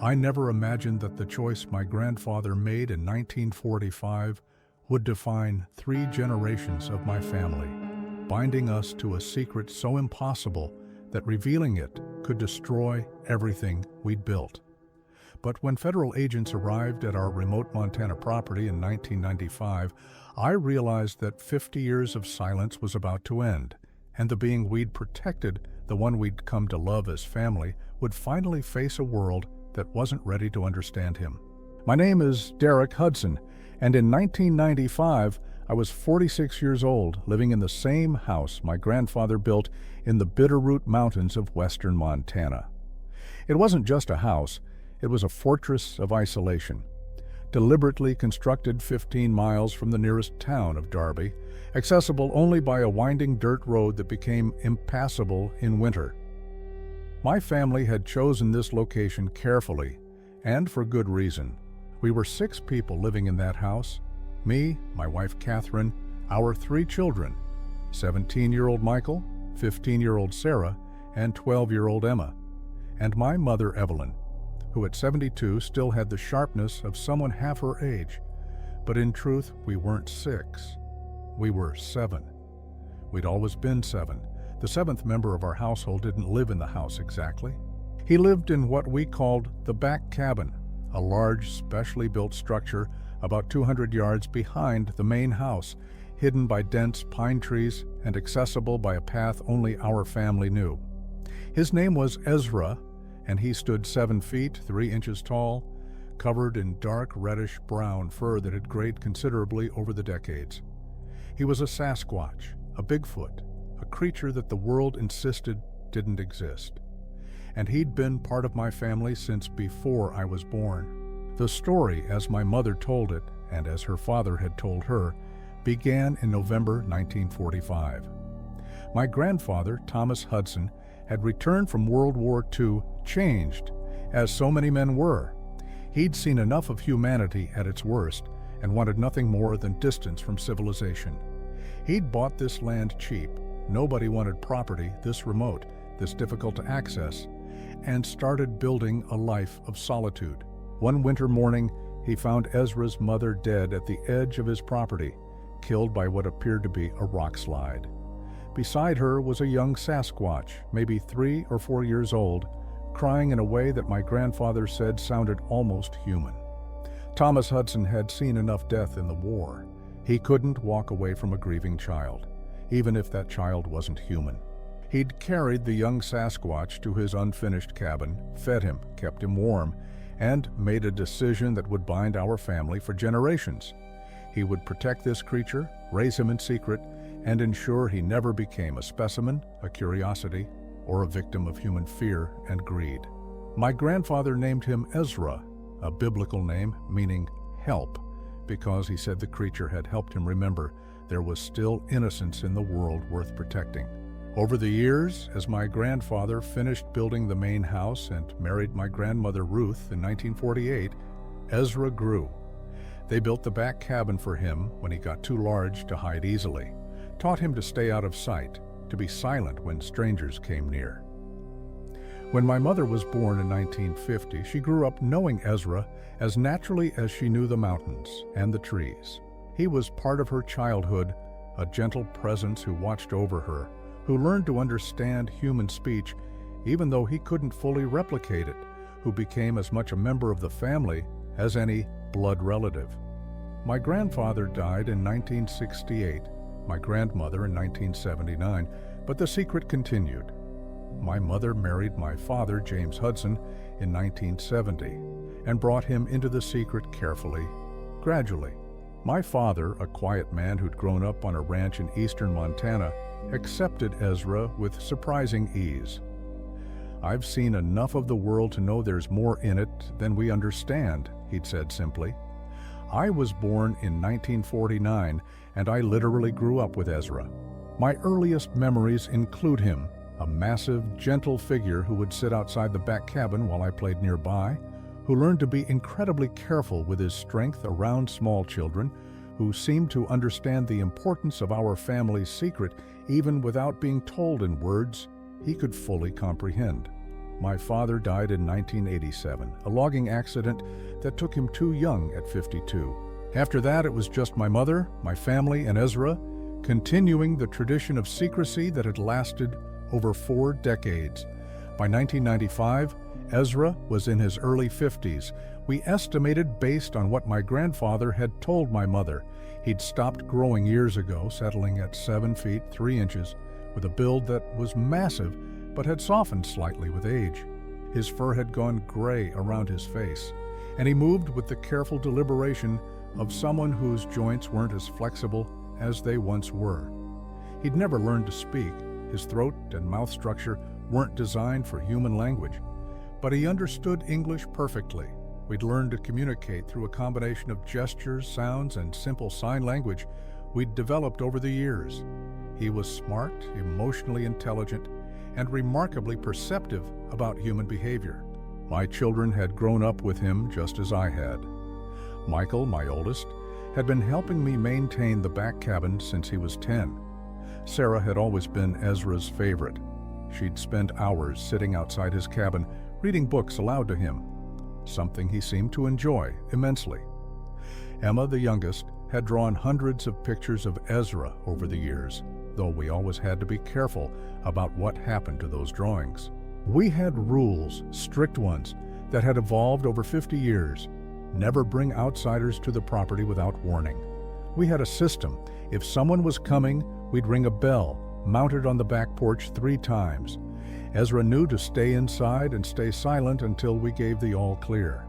I never imagined that the choice my grandfather made in 1945 would define 3 generations of my family, binding us to a secret so impossible that revealing it could destroy everything we'd built. But when federal agents arrived at our remote Montana property in 1995, I realized that 50 years of silence was about to end, and the being we'd protected, the one we'd come to love as family, would finally face a world that wasn't ready to understand him. My name is Derek Hudson, and in 1995, I was 46 years old, living in the same house my grandfather built in the Bitterroot Mountains of western Montana. It wasn't just a house, it was a fortress of isolation, deliberately constructed 15 miles from the nearest town of Darby, accessible only by a winding dirt road that became impassable in winter. My family had chosen this location carefully, and for good reason. We were 6 people living in that house: me, my wife Catherine, our 3 children, 17-year-old Michael, 15-year-old Sarah, and 12-year-old Emma, and my mother Evelyn, who at 72 still had the sharpness of someone half her age. But in truth, we weren't 6. We were 7. We'd always been 7. The 7th member of our household didn't live in the house exactly. He lived in what we called the back cabin, a large, specially built structure about 200 yards behind the main house, hidden by dense pine trees and accessible by a path only our family knew. His name was Ezra, and he stood 7 feet 3 inches tall, covered in dark reddish-brown fur that had grayed considerably over the decades. He was a Sasquatch, a Bigfoot, a creature that the world insisted didn't exist. And he'd been part of my family since before I was born. The story, as my mother told it, and as her father had told her, began in November 1945. My grandfather, Thomas Hudson, had returned from World War II changed, as so many men were. He'd seen enough of humanity at its worst and wanted nothing more than distance from civilization. He'd bought this land cheap. Nobody wanted property this remote, this difficult to access, and started building a life of solitude. One winter morning, he found Ezra's mother dead at the edge of his property, killed by what appeared to be a rock slide. Beside her was a young Sasquatch, maybe 3 or 4 years old, crying in a way that my grandfather said sounded almost human. Thomas Hudson had seen enough death in the war. He couldn't walk away from a grieving child, even if that child wasn't human. He'd carried the young Sasquatch to his unfinished cabin, fed him, kept him warm, and made a decision that would bind our family for generations. He would protect this creature, raise him in secret, and ensure he never became a specimen, a curiosity, or a victim of human fear and greed. My grandfather named him Ezra, a biblical name meaning help, because he said the creature had helped him remember there was still innocence in the world worth protecting. Over the years, as my grandfather finished building the main house and married my grandmother Ruth in 1948, Ezra grew. They built the back cabin for him when he got too large to hide easily, taught him to stay out of sight, to be silent when strangers came near. When my mother was born in 1950, she grew up knowing Ezra as naturally as she knew the mountains and the trees. He was part of her childhood, a gentle presence who watched over her, who learned to understand human speech even though he couldn't fully replicate it, who became as much a member of the family as any blood relative. My grandfather died in 1968, my grandmother in 1979, but the secret continued. My mother married my father, James Hudson, in 1970 and brought him into the secret carefully, gradually. My father, a quiet man who'd grown up on a ranch in eastern Montana, accepted Ezra with surprising ease. "I've seen enough of the world to know there's more in it than we understand," he'd said simply. I was born in 1949, and I literally grew up with Ezra. My earliest memories include him, a massive, gentle figure who would sit outside the back cabin while I played nearby, who learned to be incredibly careful with his strength around small children, who seemed to understand the importance of our family's secret even without being told in words he could fully comprehend. My father died in 1987, a logging accident that took him too young at 52. After that, it was just my mother, my family, and Ezra, continuing the tradition of secrecy that had lasted over 4 decades. By 1995, Ezra was in his early 50s. We estimated based on what my grandfather had told my mother. He'd stopped growing years ago, settling at 7 feet 3 inches, with a build that was massive but had softened slightly with age. His fur had gone gray around his face, and he moved with the careful deliberation of someone whose joints weren't as flexible as they once were. He'd never learned to speak. His throat and mouth structure weren't designed for human language, but he understood English perfectly. We'd learned to communicate through a combination of gestures, sounds, and simple sign language we'd developed over the years. He was smart, emotionally intelligent, and remarkably perceptive about human behavior. My children had grown up with him just as I had. Michael, my oldest, had been helping me maintain the back cabin since he was 10. Sarah had always been Ezra's favorite. She'd spend hours sitting outside his cabin reading books aloud to him, something he seemed to enjoy immensely. Emma, the youngest, had drawn hundreds of pictures of Ezra over the years, though we always had to be careful about what happened to those drawings. We had rules, strict ones, that had evolved over 50 years. Never bring outsiders to the property without warning. We had a system. If someone was coming, we'd ring a bell, mounted on the back porch 3 times. Ezra knew to stay inside and stay silent until we gave the all clear.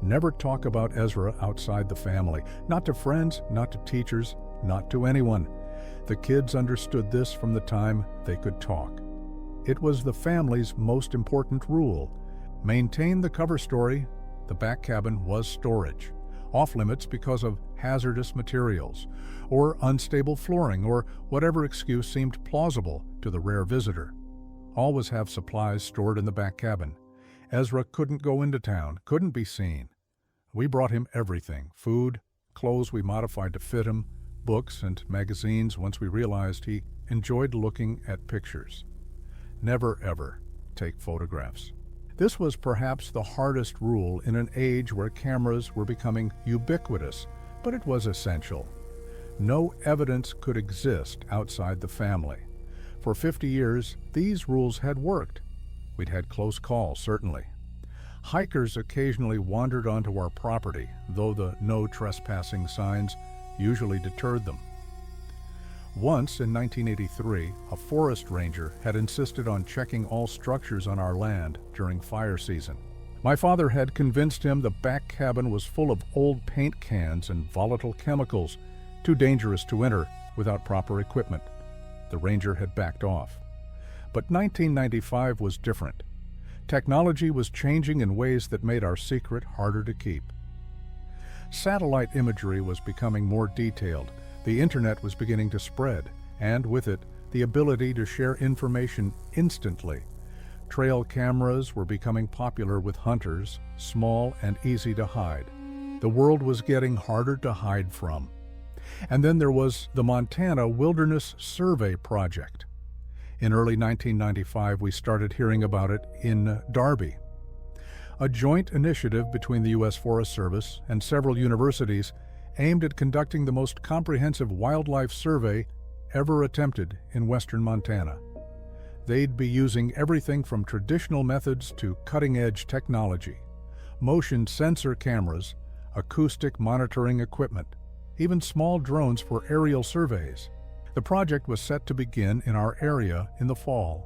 Never talk about Ezra outside the family, not to friends, not to teachers, not to anyone. The kids understood this from the time they could talk. It was the family's most important rule. Maintain the cover story. The back cabin was storage, off limits because of hazardous materials, or unstable flooring, or whatever excuse seemed plausible to the rare visitor. Always have supplies stored in the back cabin. Ezra couldn't go into town, couldn't be seen. We brought him everything: food, clothes we modified to fit him, books and magazines once we realized he enjoyed looking at pictures. Never ever take photographs. This was perhaps the hardest rule in an age where cameras were becoming ubiquitous, but it was essential. No evidence could exist outside the family. For 50 years, these rules had worked. We'd had close calls, certainly. Hikers occasionally wandered onto our property, though the no trespassing signs usually deterred them. Once, in 1983, a forest ranger had insisted on checking all structures on our land during fire season. My father had convinced him the back cabin was full of old paint cans and volatile chemicals, too dangerous to enter without proper equipment. The ranger had backed off. But 1995 was different. Technology was changing in ways that made our secret harder to keep. Satellite imagery was becoming more detailed. The internet was beginning to spread, and with it, the ability to share information instantly. Trail cameras were becoming popular with hunters, small and easy to hide. The world was getting harder to hide from. And then there was the Montana Wilderness Survey Project. In early 1995, we started hearing about it in Darby. A joint initiative between the U.S. Forest Service and several universities aimed at conducting the most comprehensive wildlife survey ever attempted in western Montana. They'd be using everything from traditional methods to cutting-edge technology, motion sensor cameras, acoustic monitoring equipment, even small drones for aerial surveys. The project was set to begin in our area in the fall.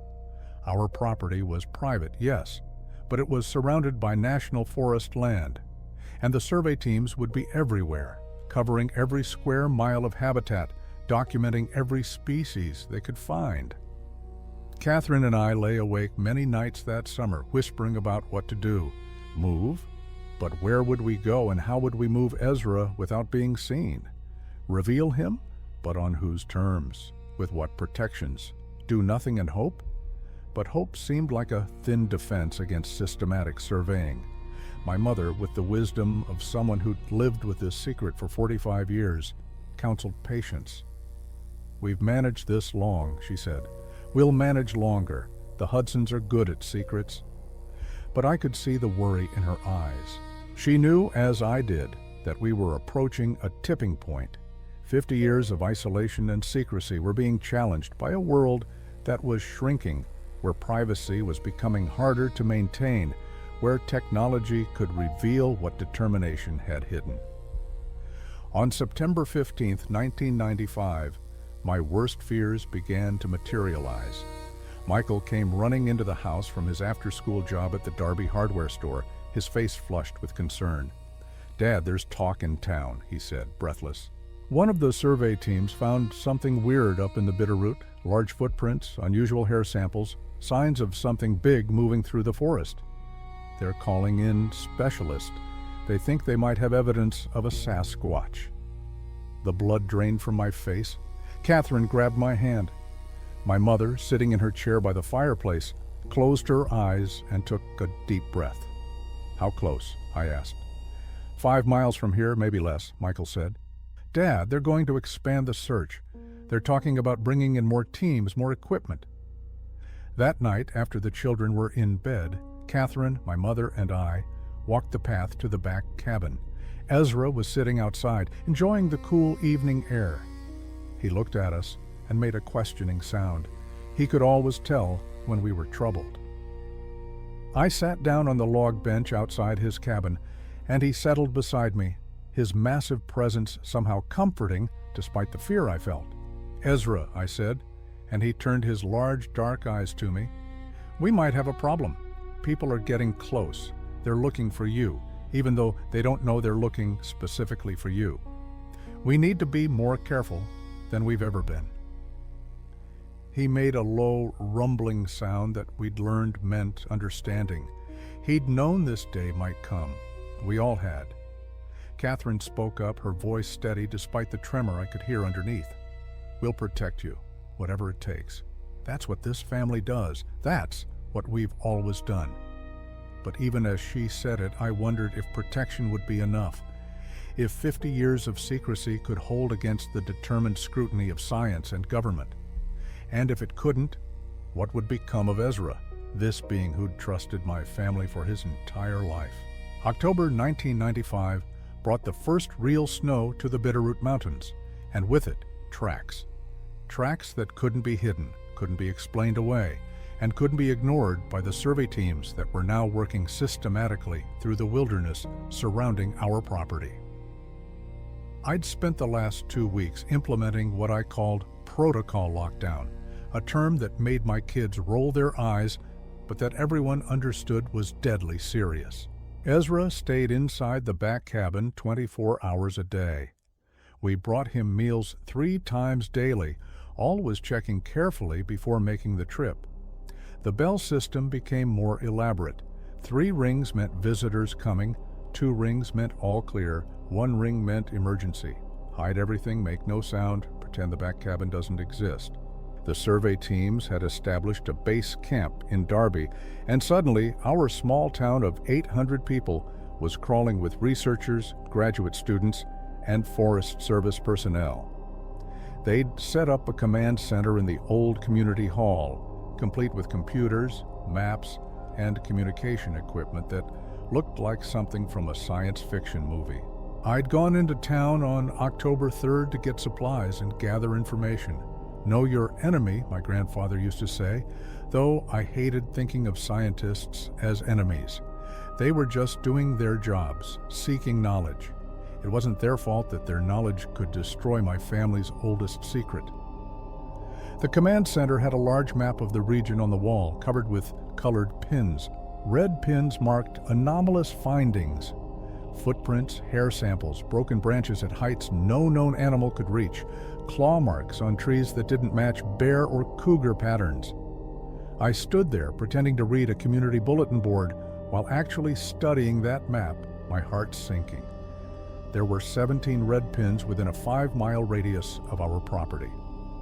Our property was private, yes, but it was surrounded by national forest land, and the survey teams would be everywhere, covering every square mile of habitat, documenting every species they could find. Catherine and I lay awake many nights that summer, whispering about what to do. Move? But where would we go, and how would we move Ezra without being seen? Reveal him? But on whose terms? With what protections? Do nothing and hope? But hope seemed like a thin defense against systematic surveying. My mother, with the wisdom of someone who'd lived with this secret for 45 years, counseled patience. "We've managed this long," she said. "We'll manage longer. The Hudsons are good at secrets. But I could see the worry in her eyes. She knew, as I did, that we were approaching a tipping point. 50 years of isolation and secrecy were being challenged by a world that was shrinking, where privacy was becoming harder to maintain, where technology could reveal what determination had hidden. On September 15, 1995, my worst fears began to materialize. Michael came running into the house from his after-school job at the Darby hardware store, his face flushed with concern. "Dad, there's talk in town," he said, breathless. "One of the survey teams found something weird up in the Bitterroot, large footprints, unusual hair samples, signs of something big moving through the forest. They're calling in specialists. They think they might have evidence of a Sasquatch." The blood drained from my face. Catherine grabbed my hand. My mother, sitting in her chair by the fireplace, closed her eyes and took a deep breath. "How close?" I asked. 5 miles from here, maybe less," Michael said. "Dad, they're going to expand the search. They're talking about bringing in more teams, more equipment." That night, after the children were in bed, Catherine, my mother, and I walked the path to the back cabin. Ezra was sitting outside, enjoying the cool evening air. He looked at us and made a questioning sound. He could always tell when we were troubled. I sat down on the log bench outside his cabin, and he settled beside me, his massive presence somehow comforting despite the fear I felt. "Ezra," I said, and he turned his large dark eyes to me. "We might have a problem. People are getting close. They're looking for you, even though they don't know they're looking specifically for you. We need to be more careful than we've ever been." He made a low, rumbling sound that we'd learned meant understanding. He'd known this day might come. We all had. Catherine spoke up, her voice steady despite the tremor I could hear underneath. "We'll protect you, whatever it takes. That's what this family does. That's what we've always done." But even as she said it, I wondered if protection would be enough. If 50 years of secrecy could hold against the determined scrutiny of science and government. And if it couldn't, what would become of Ezra, this being who'd trusted my family for his entire life? October 1995 brought the first real snow to the Bitterroot Mountains, and with it, tracks. Tracks that couldn't be hidden, couldn't be explained away, and couldn't be ignored by the survey teams that were now working systematically through the wilderness surrounding our property. I'd spent the last 2 weeks implementing what I called protocol lockdown, a term that made my kids roll their eyes, but that everyone understood was deadly serious. Ezra stayed inside the back cabin 24 hours a day. We brought him meals 3 times daily, always checking carefully before making the trip. The bell system became more elaborate. 3 rings meant visitors coming, 2 rings meant all clear, 1 ring meant emergency. Hide everything, make no sound, pretend the back cabin doesn't exist. The survey teams had established a base camp in Darby, and suddenly our small town of 800 people was crawling with researchers, graduate students, and Forest Service personnel. They'd set up a command center in the old community hall, complete with computers, maps, and communication equipment that looked like something from a science fiction movie. I'd gone into town on October 3rd to get supplies and gather information. Know your enemy, my grandfather used to say, though I hated thinking of scientists as enemies. They were just doing their jobs, seeking knowledge. It wasn't their fault that their knowledge could destroy my family's oldest secret. The command center had a large map of the region on the wall, covered with colored pins. Red pins marked anomalous findings. Footprints, hair samples, broken branches at heights no known animal could reach, claw marks on trees that didn't match bear or cougar patterns. I stood there pretending to read a community bulletin board while actually studying that map, my heart sinking. There were 17 red pins within a 5-mile radius of our property.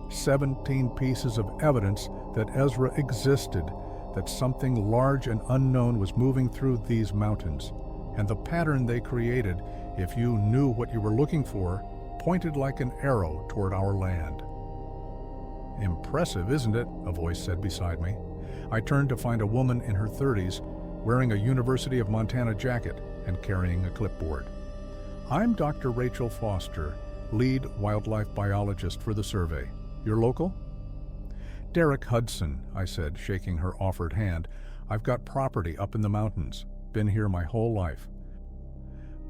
17 pieces of evidence that Ezra existed, that something large and unknown was moving through these mountains. And the pattern they created, if you knew what you were looking for, pointed like an arrow toward our land. "Impressive, isn't it?" a voice said beside me. I turned to find a woman in her 30s wearing a University of Montana jacket and carrying a clipboard. "I'm Dr. Rachel Foster, lead wildlife biologist for the survey. You're local?" "Derek Hudson," I said, shaking her offered hand. "I've got property up in the mountains. Been here my whole life."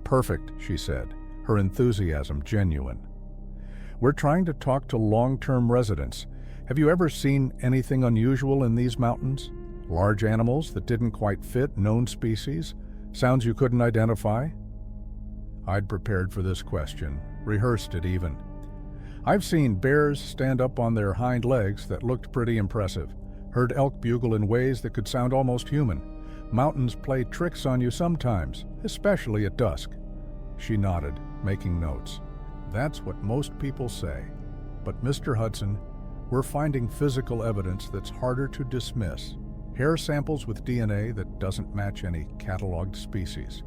"Perfect," she said, her enthusiasm genuine. "We're trying to talk to long-term residents. Have you ever seen anything unusual in these mountains? Large animals that didn't quite fit known species? Sounds you couldn't identify?" I'd prepared for this question, rehearsed it even. "I've seen bears stand up on their hind legs that looked pretty impressive, heard elk bugle in ways that could sound almost human. Mountains play tricks on you sometimes, especially at dusk." She nodded, making notes. "That's what most people say. But Mr. Hudson, we're finding physical evidence that's harder to dismiss. Hair samples with DNA that doesn't match any cataloged species.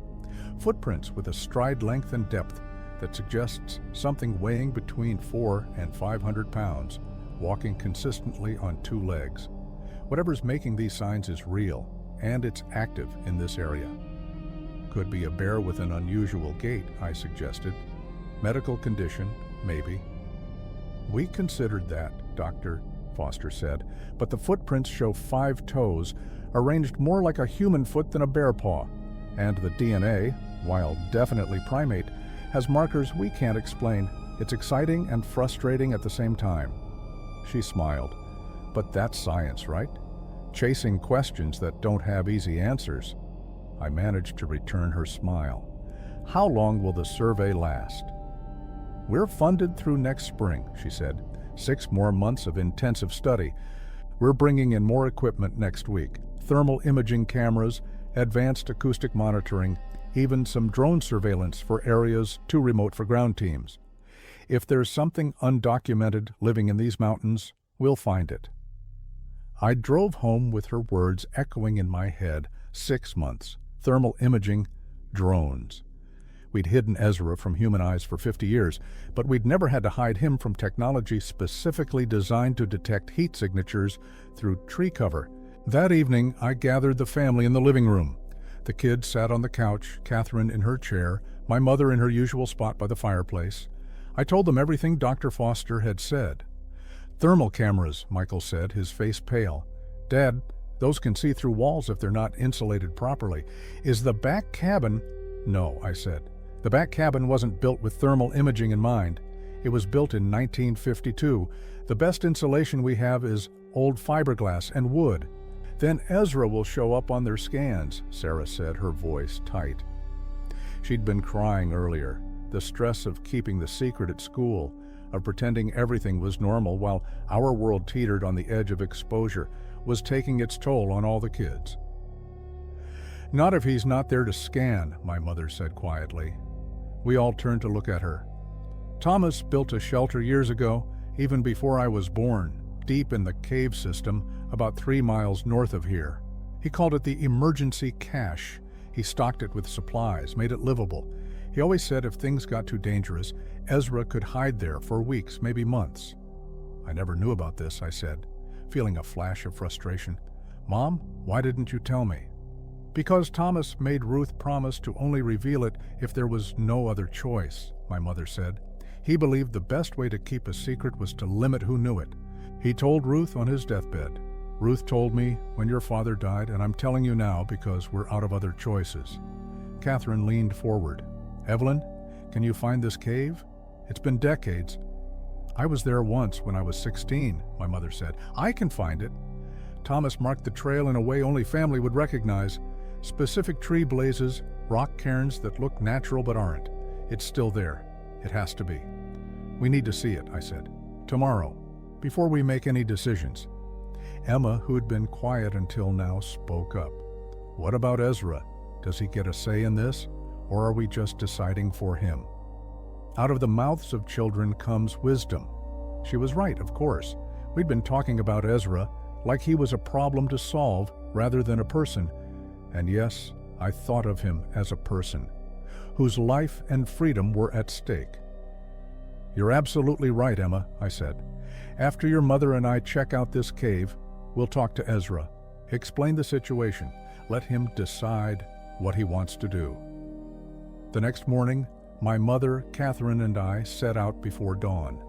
Footprints with a stride length and depth that suggests something weighing between 400 and 500 pounds, walking consistently on 2 legs. Whatever's making these signs is real, and it's active in this area." "Could be a bear with an unusual gait," I suggested. "Medical condition, maybe." "We considered that," Dr. Foster said, "but the footprints show 5 toes, arranged more like a human foot than a bear paw. And the DNA, while definitely primate, has markers we can't explain. It's exciting and frustrating at the same time." She smiled. "But that's science, right? Chasing questions that don't have easy answers." I managed to return her smile. "How long will the survey last?" "We're funded through next spring," she said. 6 more months of intensive study. We're bringing in more equipment next week. Thermal imaging cameras, advanced acoustic monitoring, even some drone surveillance for areas too remote for ground teams. If there's something undocumented living in these mountains, we'll find it." I drove home with her words echoing in my head. 6 months, thermal imaging, drones. We'd hidden Ezra from human eyes for 50 years, but we'd never had to hide him from technology specifically designed to detect heat signatures through tree cover. That evening, I gathered the family in the living room. The kids sat on the couch, Catherine in her chair, my mother in her usual spot by the fireplace. I told them everything Dr. Foster had said. "Thermal cameras," Michael said, his face pale. "Dad, those can see through walls if they're not insulated properly. Is the back cabin—" "No," I said. "The back cabin wasn't built with thermal imaging in mind. It was built in 1952. The best insulation we have is old fiberglass and wood. Then Ezra will show up on their scans," Sarah said, her voice tight. She'd been crying earlier. The stress of keeping the secret at school, of pretending everything was normal while our world teetered on the edge of exposure, was taking its toll on all the kids. "Not if he's not there to scan," my mother said quietly. We all turned to look at her. "Thomas built a shelter years ago, even before I was born, deep in the cave system, about 3 miles north of here. He called it the emergency cache. He stocked it with supplies, made it livable. He always said if things got too dangerous, Ezra could hide there for weeks, maybe months." "I never knew about this," I said, feeling a flash of frustration. "Mom, why didn't you tell me?" "Because Thomas made Ruth promise to only reveal it if there was no other choice," my mother said. "He believed the best way to keep a secret was to limit who knew it. He told Ruth on his deathbed. Ruth told me when your father died, and I'm telling you now because we're out of other choices." Catherine leaned forward. "Evelyn, can you find this cave? It's been decades." "I was there once when I was 16, my mother said. "I can find it. Thomas marked the trail in a way only family would recognize. Specific tree blazes, rock cairns that look natural but aren't. It's still there. It has to be." "We need to see it," I said. "Tomorrow, before we make any decisions." Emma, who'd been quiet until now, spoke up. "What about Ezra? Does he get a say in this, or are we just deciding for him?" Out of the mouths of children comes wisdom. She was right, of course. We'd been talking about Ezra like he was a problem to solve rather than a person. And yes, I thought of him as a person, whose life and freedom were at stake. "You're absolutely right, Emma," I said. "After your mother and I check out this cave, we'll talk to Ezra. Explain the situation. Let him decide what he wants to do. The next morning, my mother, Catherine, and I set out before dawn.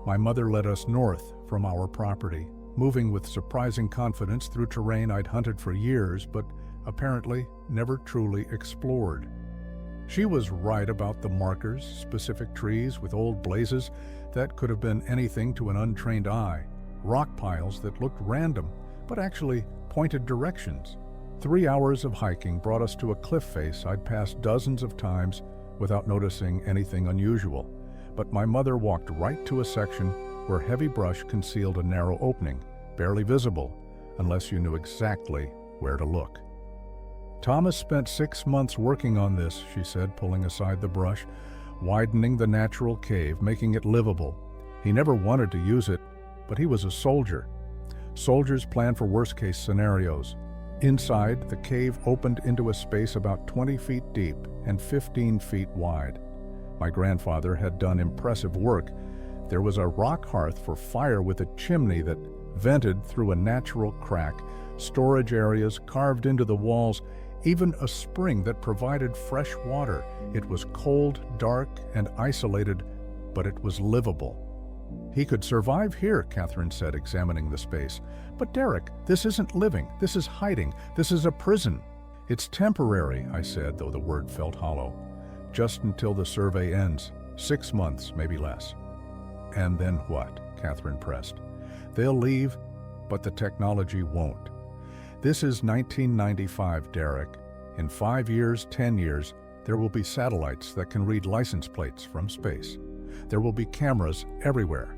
My mother led us north from our property, moving with surprising confidence through terrain I'd hunted for years, but apparently never truly explored. She was right about the markers, specific trees with old blazes that could have been anything to an untrained eye, rock piles that looked random, but actually pointed directions. 3 hours of hiking brought us to a cliff face I'd passed dozens of times without noticing anything unusual, but my mother walked right to a section where heavy brush concealed a narrow opening, barely visible, unless you knew exactly where to look. Thomas spent 6 months working on this, she said, pulling aside the brush, widening the natural cave, making it livable. He never wanted to use it, but he was a soldier. Soldiers plan for worst-case scenarios. Inside, the cave opened into a space about 20 feet deep and 15 feet wide. My grandfather had done impressive work. There was a rock hearth for fire with a chimney that vented through a natural crack, storage areas carved into the walls, even a spring that provided fresh water. It was cold, dark, and isolated, but it was livable. He could survive here, Catherine said, examining the space. But Derek, this isn't living. This is hiding. This is a prison. It's temporary, I said, though the word felt hollow. Just until the survey ends. 6 months, maybe less. And then what? Catherine pressed. They'll leave, but the technology won't. This is 1995, Derek. In 5 years, 10 years, there will be satellites that can read license plates from space. There will be cameras everywhere.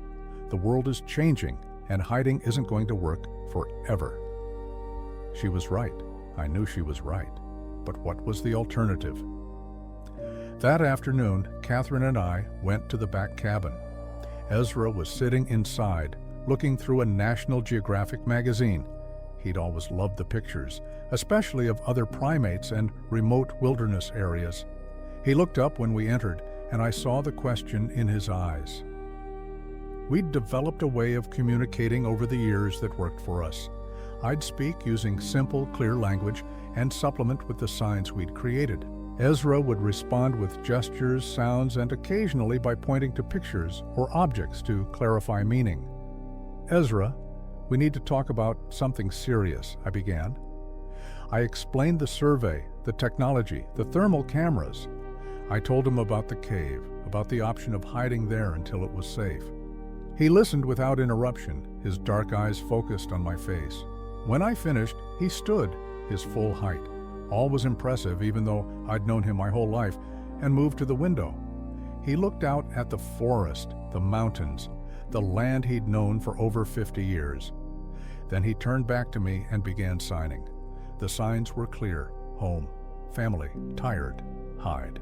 The world is changing, and hiding isn't going to work forever. She was right. I knew she was right. But what was the alternative? That afternoon, Catherine and I went to the back cabin. Ezra was sitting inside, looking through a National Geographic magazine. He'd always loved the pictures, especially of other primates and remote wilderness areas. He looked up when we entered, and I saw the question in his eyes. We'd developed a way of communicating over the years that worked for us. I'd speak using simple, clear language and supplement with the signs we'd created. Ezra would respond with gestures, sounds, and occasionally by pointing to pictures or objects to clarify meaning. Ezra, we need to talk about something serious, I began. I explained the survey, the technology, the thermal cameras. I told him about the cave, about the option of hiding there until it was safe. He listened without interruption, his dark eyes focused on my face. When I finished, he stood, his full height. All was impressive, even though I'd known him my whole life, and moved to the window. He looked out at the forest, the mountains, the land he'd known for over 50 years. Then he turned back to me and began signing. The signs were clear: home, family, tired, hide.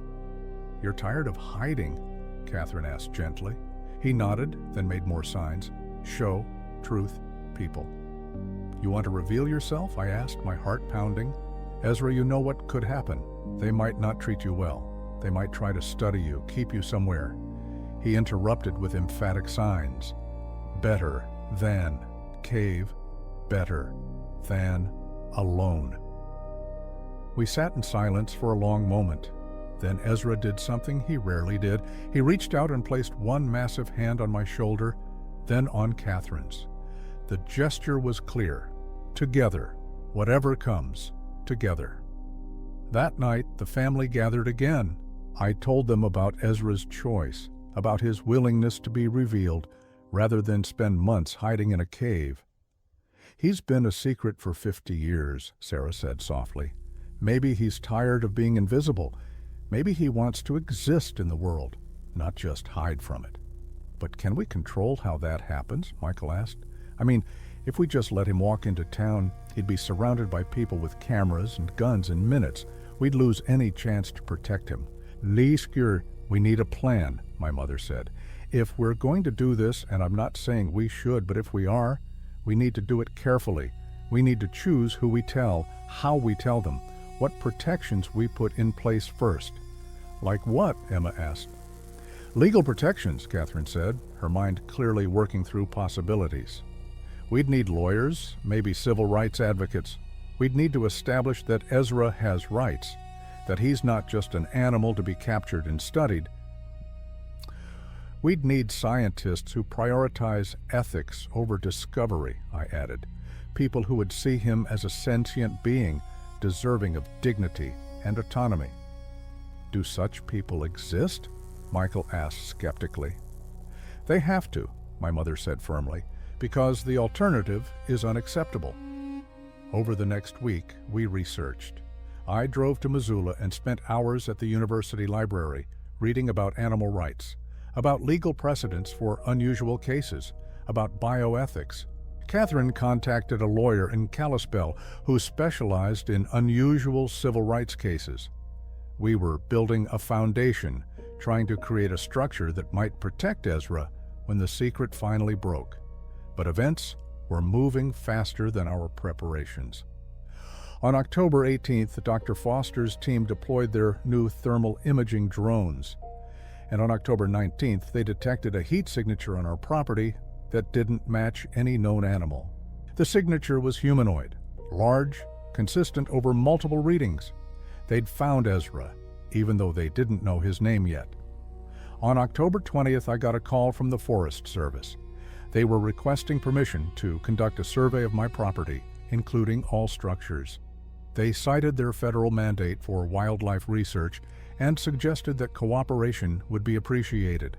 You're tired of hiding? Catherine asked gently. He nodded, then made more signs. Show, truth, people. You want to reveal yourself? I asked, my heart pounding. Ezra, you know what could happen. They might not treat you well. They might try to study you, keep you somewhere. He interrupted with emphatic signs. Better than cave, better than alone. We sat in silence for a long moment. Then Ezra did something he rarely did. He reached out and placed one massive hand on my shoulder, then on Catherine's. The gesture was clear. Together, whatever comes, together. That night, the family gathered again. I told them about Ezra's choice, about his willingness to be revealed, rather than spend months hiding in a cave. He's been a secret for 50 years, Sarah said softly. Maybe he's tired of being invisible. Maybe he wants to exist in the world, not just hide from it. But can we control how that happens? Michael asked. I mean, if we just let him walk into town, he'd be surrounded by people with cameras and guns in minutes. We'd lose any chance to protect him. Lisker, we need a plan, my mother said. If we're going to do this, and I'm not saying we should, but if we are, we need to do it carefully. We need to choose who we tell, how we tell them, what protections we put in place first. Like what? Emma asked. Legal protections, Catherine said, her mind clearly working through possibilities. We'd need lawyers, maybe civil rights advocates. We'd need to establish that Ezra has rights, that he's not just an animal to be captured and studied. We'd need scientists who prioritize ethics over discovery, I added. People who would see him as a sentient being, deserving of dignity and autonomy. Do such people exist? Michael asked skeptically. They have to, my mother said firmly, because the alternative is unacceptable. Over the next week, we researched. I drove to Missoula and spent hours at the university library reading about animal rights, about legal precedents for unusual cases, about bioethics. Catherine contacted a lawyer in Kalispell who specialized in unusual civil rights cases. We were building a foundation, trying to create a structure that might protect Ezra when the secret finally broke. But events were moving faster than our preparations. On October 18th, Dr. Foster's team deployed their new thermal imaging drones. And on October 19th, they detected a heat signature on our property that didn't match any known animal. The signature was humanoid, large, consistent over multiple readings. They'd found Ezra, even though they didn't know his name yet. On October 20th, I got a call from the Forest Service. They were requesting permission to conduct a survey of my property, including all structures. They cited their federal mandate for wildlife research and suggested that cooperation would be appreciated.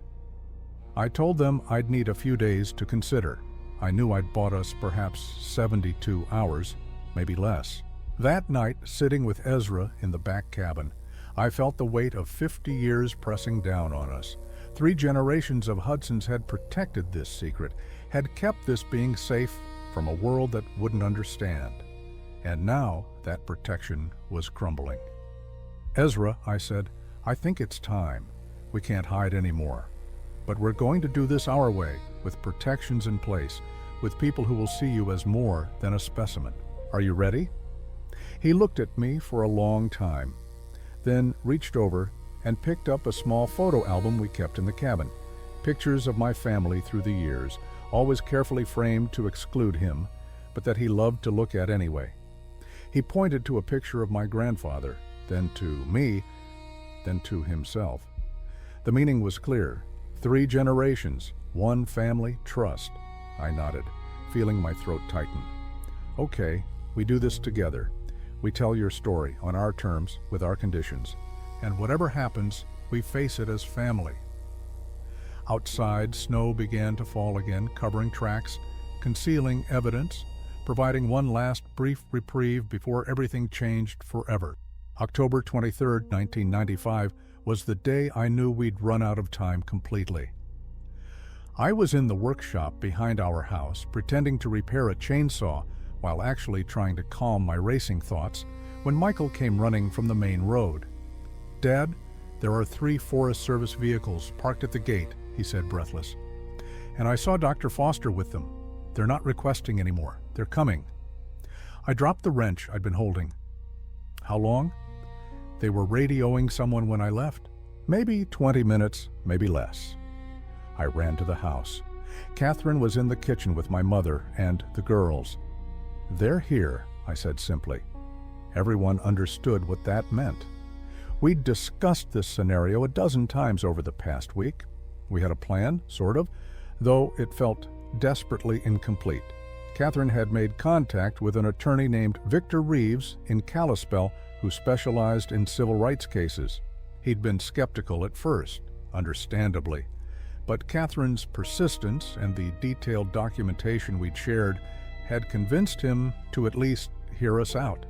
I told them I'd need a few days to consider. I knew I'd bought us perhaps 72 hours, maybe less. That night, sitting with Ezra in the back cabin, I felt the weight of 50 years pressing down on us. 3 generations of Hudsons had protected this secret, had kept this being safe from a world that wouldn't understand. And now that protection was crumbling. Ezra, I said, I think it's time. We can't hide anymore. But we're going to do this our way, with protections in place, with people who will see you as more than a specimen. Are you ready? He looked at me for a long time, then reached over and picked up a small photo album we kept in the cabin. Pictures of my family through the years, always carefully framed to exclude him, but that he loved to look at anyway. He pointed to a picture of my grandfather, then to me, then to himself. The meaning was clear. 3 generations, 1 family, trust. I nodded, feeling my throat tighten. Okay, we do this together. We tell your story on our terms, with our conditions. And whatever happens, we face it as family. Outside, snow began to fall again, covering tracks, concealing evidence, providing one last brief reprieve before everything changed forever. October 23, 1995, was the day I knew we'd run out of time completely. I was in the workshop behind our house, pretending to repair a chainsaw while actually trying to calm my racing thoughts, when Michael came running from the main road. Dad, there are 3 Forest Service vehicles parked at the gate, he said, breathless. And I saw Dr. Foster with them. They're not requesting anymore. They're coming. I dropped the wrench I'd been holding. How long? They were radioing someone when I left. Maybe 20 minutes, maybe less. I ran to the house. Catherine was in the kitchen with my mother and the girls. They're here, I said simply. Everyone understood what that meant. We'd discussed this scenario a dozen times over the past week. We had a plan, sort of, though it felt desperately incomplete. Catherine had made contact with an attorney named Victor Reeves in Kalispell who specialized in civil rights cases. He'd been skeptical at first, understandably, but Catherine's persistence and the detailed documentation we'd shared had convinced him to at least hear us out.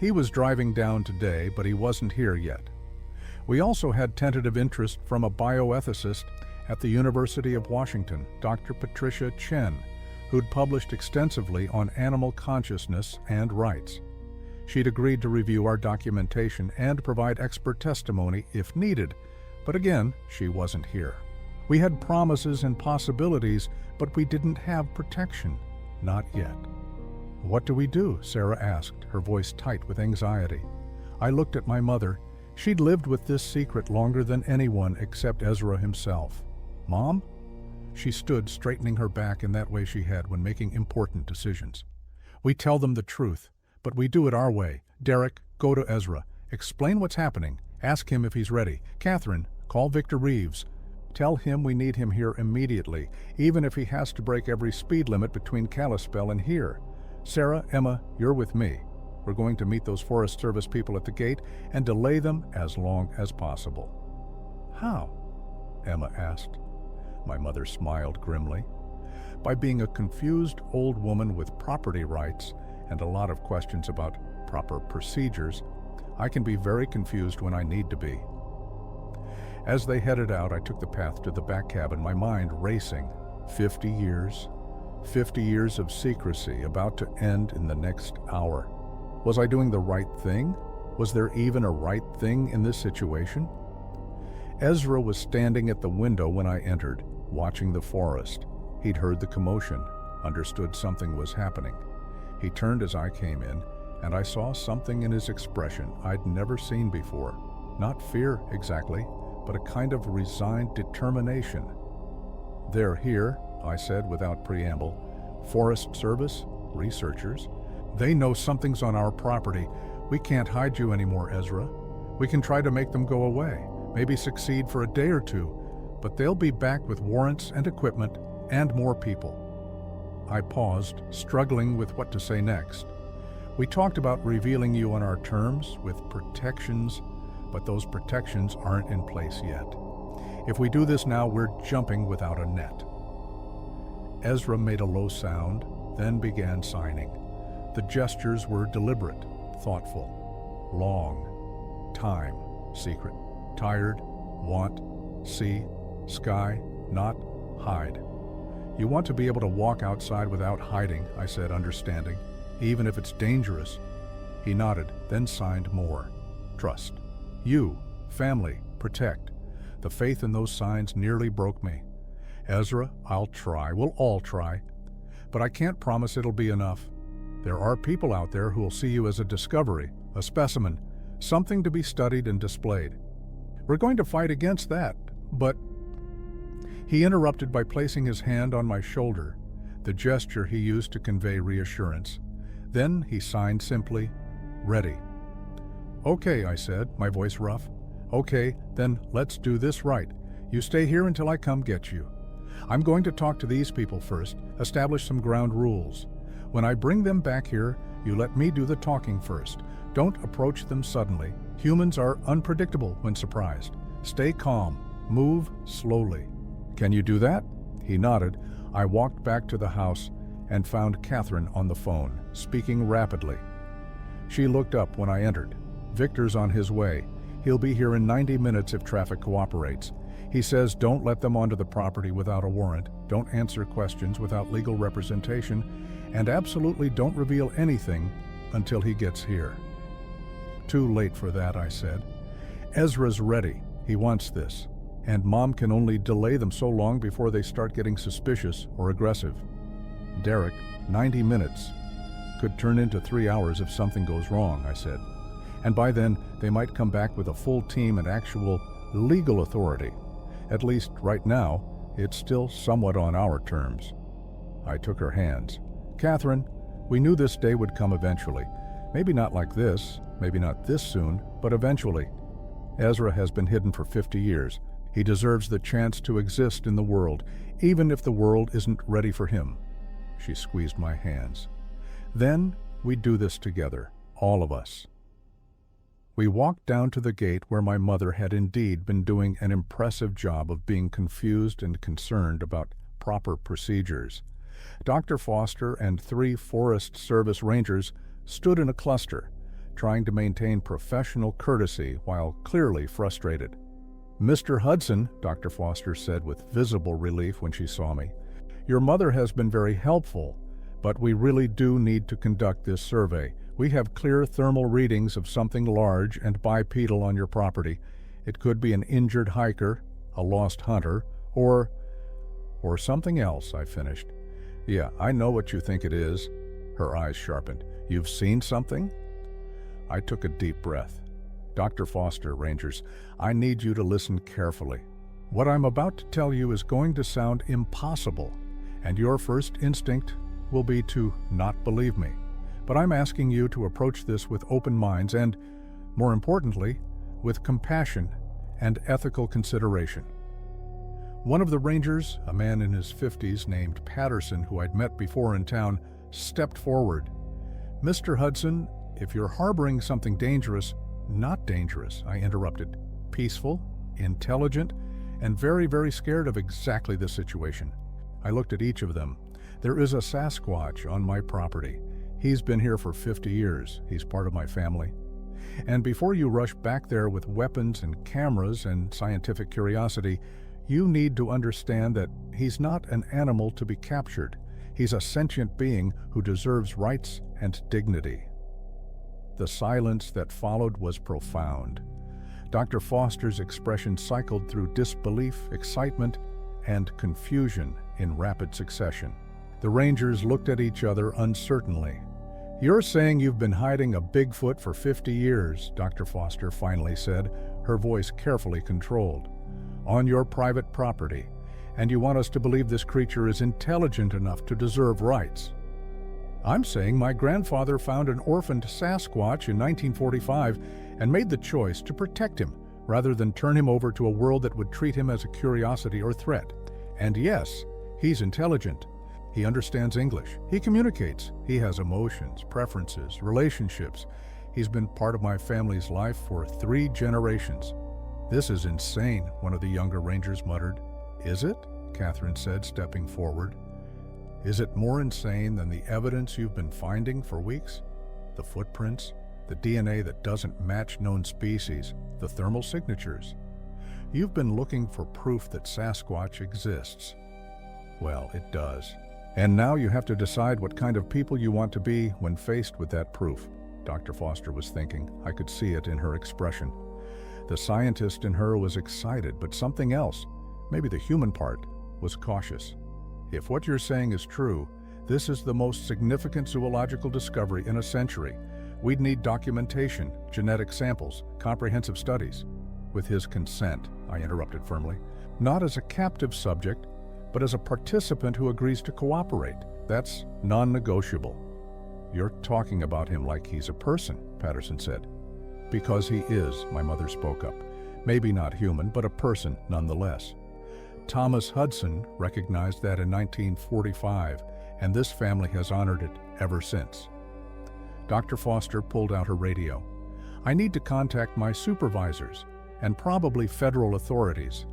He was driving down today, but he wasn't here yet. We also had tentative interest from a bioethicist at the University of Washington, Dr. Patricia Chen, who'd published extensively on animal consciousness and rights. She'd agreed to review our documentation and provide expert testimony if needed, but again, she wasn't here. We had promises and possibilities, but we didn't have protection. Not yet. What do we do? Sarah asked, her voice tight with anxiety. I looked at my mother. She'd lived with this secret longer than anyone except Ezra himself. Mom? She stood, straightening her back in that way she had when making important decisions. "We tell them the truth, but we do it our way. Derek, go to Ezra. Explain what's happening. Ask him if he's ready. Catherine, call Victor Reeves. Tell him we need him here immediately, even if he has to break every speed limit between Kalispell and here. Sarah, Emma, you're with me. We're going to meet those Forest Service people at the gate and delay them as long as possible." "How?" Emma asked. My mother smiled grimly. "By being a confused old woman with property rights and a lot of questions about proper procedures, I can be very confused when I need to be." As they headed out, I took the path to the back cabin, my mind racing. 50 years. 50 years of secrecy about to end in the next hour. Was I doing the right thing? Was there even a right thing in this situation? Ezra was standing at the window when I entered, watching the forest. He'd heard the commotion, understood something was happening. He turned as I came in, and I saw something in his expression I'd never seen before. Not fear, exactly, but a kind of resigned determination. "They're here," I said without preamble. "Forest Service, researchers. They know something's on our property. We can't hide you anymore, Ezra. We can try to make them go away, maybe succeed for a day or two, but they'll be back with warrants and equipment and more people." I paused, struggling with what to say next. "We talked about revealing you on our terms with protections, but those protections aren't in place yet. If we do this now, we're jumping without a net." Ezra made a low sound, then began signing. The gestures were deliberate, thoughtful. Long. Time. Secret. Tired. Want. See. Sky. Not. Hide. "You want to be able to walk outside without hiding," I said, understanding, "even if it's dangerous." He nodded, then signed more. Trust. You. Family. Protect. The faith in those signs nearly broke me. "Ezra, I'll try. We'll all try. But I can't promise it'll be enough. There are people out there who'll see you as a discovery, a specimen, something to be studied and displayed. We're going to fight against that, but..." He interrupted by placing his hand on my shoulder, the gesture he used to convey reassurance. Then he signed simply, "Ready." "Okay," I said, my voice rough. "Okay, then let's do this right. You stay here until I come get you. I'm going to talk to these people first, establish some ground rules. When I bring them back here, you let me do the talking first. Don't approach them suddenly. Humans are unpredictable when surprised. Stay calm. Move slowly. Can you do that?" He nodded. I walked back to the house and found Catherine on the phone, speaking rapidly. She looked up when I entered. "Victor's on his way. He'll be here in 90 minutes if traffic cooperates. He says don't let them onto the property without a warrant, don't answer questions without legal representation, and absolutely don't reveal anything until he gets here." "Too late for that," I said. "Ezra's ready. He wants this. And Mom can only delay them so long before they start getting suspicious or aggressive." "Derek, 90 minutes could turn into 3 hours if something goes wrong," I said. "And by then, they might come back with a full team and actual legal authority. At least right now, it's still somewhat on our terms." I took her hands. "Catherine, we knew this day would come eventually. Maybe not like this, maybe not this soon, but eventually. Ezra has been hidden for 50 years. He deserves the chance to exist in the world, even if the world isn't ready for him." She squeezed my hands. "Then we do this together, all of us." We walked down to the gate where my mother had indeed been doing an impressive job of being confused and concerned about proper procedures. Dr. Foster and 3 Forest Service Rangers stood in a cluster, trying to maintain professional courtesy while clearly frustrated. "Mr. Hudson," Dr. Foster said with visible relief when she saw me, "your mother has been very helpful, but we really do need to conduct this survey. We have clear thermal readings of something large and bipedal on your property. It could be an injured hiker, a lost hunter, or something else," I finished. "Yeah, I know what you think it is." Her eyes sharpened. "You've seen something?" I took a deep breath. "Dr. Foster, Rangers, I need you to listen carefully. What I'm about to tell you is going to sound impossible, and your first instinct will be to not believe me. But I'm asking you to approach this with open minds and, more importantly, with compassion and ethical consideration. One of the rangers, a man in his 50s named Patterson, who I'd met before in town, stepped forward. "Mr. Hudson, if you're harboring something dangerous—" "Not dangerous," I interrupted. "Peaceful, intelligent, and very, very scared of exactly this situation." I looked at each of them. "There is a Sasquatch on my property. He's been here for 50 years. He's part of my family. And before you rush back there with weapons and cameras and scientific curiosity, you need to understand that he's not an animal to be captured. He's a sentient being who deserves rights and dignity." The silence that followed was profound. Dr. Foster's expression cycled through disbelief, excitement, and confusion in rapid succession. The Rangers looked at each other uncertainly. "You're saying you've been hiding a Bigfoot for 50 years, Dr. Foster finally said, her voice carefully controlled, "on your private property, and you want us to believe this creature is intelligent enough to deserve rights." "I'm saying my grandfather found an orphaned Sasquatch in 1945 and made the choice to protect him rather than turn him over to a world that would treat him as a curiosity or threat. And yes, he's intelligent. He understands English. He communicates. He has emotions, preferences, relationships. He's been part of my family's life for 3 generations." "This is insane," one of the younger Rangers muttered. "Is it?" Catherine said, stepping forward. "Is it more insane than the evidence you've been finding for weeks? The footprints, the DNA that doesn't match known species, the thermal signatures. You've been looking for proof that Sasquatch exists. Well, it does. And now you have to decide what kind of people you want to be when faced with that proof." Dr. Foster was thinking. I could see it in her expression. The scientist in her was excited, but something else, maybe the human part, was cautious. "If what you're saying is true, this is the most significant zoological discovery in a century. We'd need documentation, genetic samples, comprehensive studies." "With his consent," I interrupted firmly. "Not as a captive subject, but as a participant who agrees to cooperate. That's non-negotiable." "You're talking about him like he's a person," Patterson said. "Because he is," my mother spoke up. "Maybe not human, but a person nonetheless. Thomas Hudson recognized that in 1945, and this family has honored it ever since." Dr. Foster pulled out her radio. "I need to contact my supervisors, and probably federal authorities.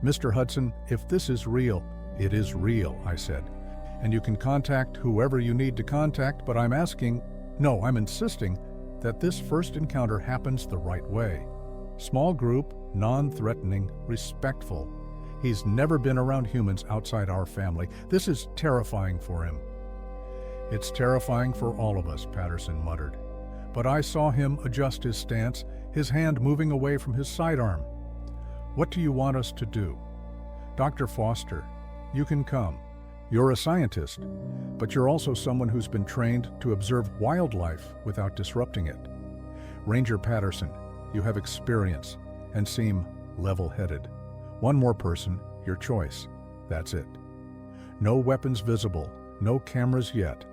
Mr. Hudson, if this is real—" "It is real," I said. "And you can contact whoever you need to contact, but I'm insisting that this first encounter happens the right way. Small group, non-threatening, respectful. He's never been around humans outside our family. This is terrifying for him." "It's terrifying for all of us," Patterson muttered. But I saw him adjust his stance, his hand moving away from his sidearm. "What do you want us to do?" "Dr. Foster, you can come. You're a scientist, but you're also someone who's been trained to observe wildlife without disrupting it. Ranger Patterson, you have experience and seem level-headed. One more person, your choice. That's it. No weapons visible, no cameras yet,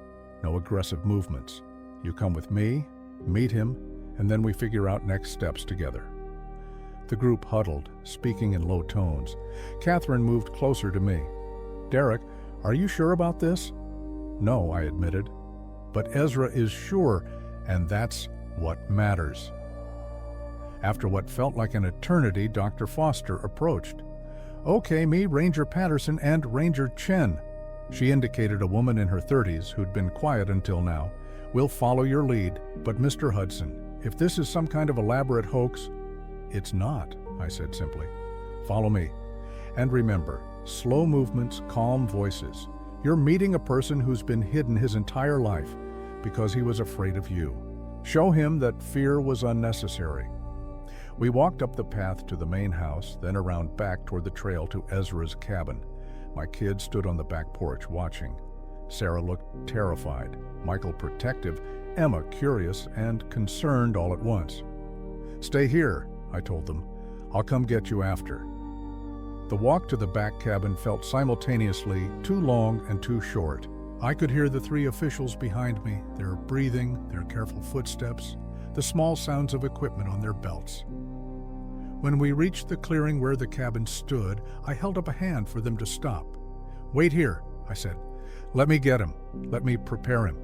no aggressive movements. You come with me, meet him, and then we figure out next steps together." The group huddled, speaking in low tones. Catherine moved closer to me. "Derek, are you sure about this?" "No," I admitted. "But Ezra is sure, and that's what matters." After what felt like an eternity, Dr. Foster approached. "Okay, me, Ranger Patterson, and Ranger Chen." She indicated a woman in her 30s who'd been quiet until now. "We'll follow your lead, but Mr. Hudson, if this is some kind of elaborate hoax—" "It's not," I said simply. "Follow me. And remember, slow movements, calm voices. You're meeting a person who's been hidden his entire life because he was afraid of you. Show him that fear was unnecessary." We walked up the path to the main house, then around back toward the trail to Ezra's cabin. My kids stood on the back porch watching. Sarah looked terrified, Michael protective, Emma curious and concerned all at once. "Stay here," I told them. "I'll come get you after." The walk to the back cabin felt simultaneously too long and too short. I could hear the three officials behind me, their breathing, their careful footsteps, the small sounds of equipment on their belts. When we reached the clearing where the cabin stood, I held up a hand for them to stop. "Wait here," I said. "Let me get him. Let me prepare him."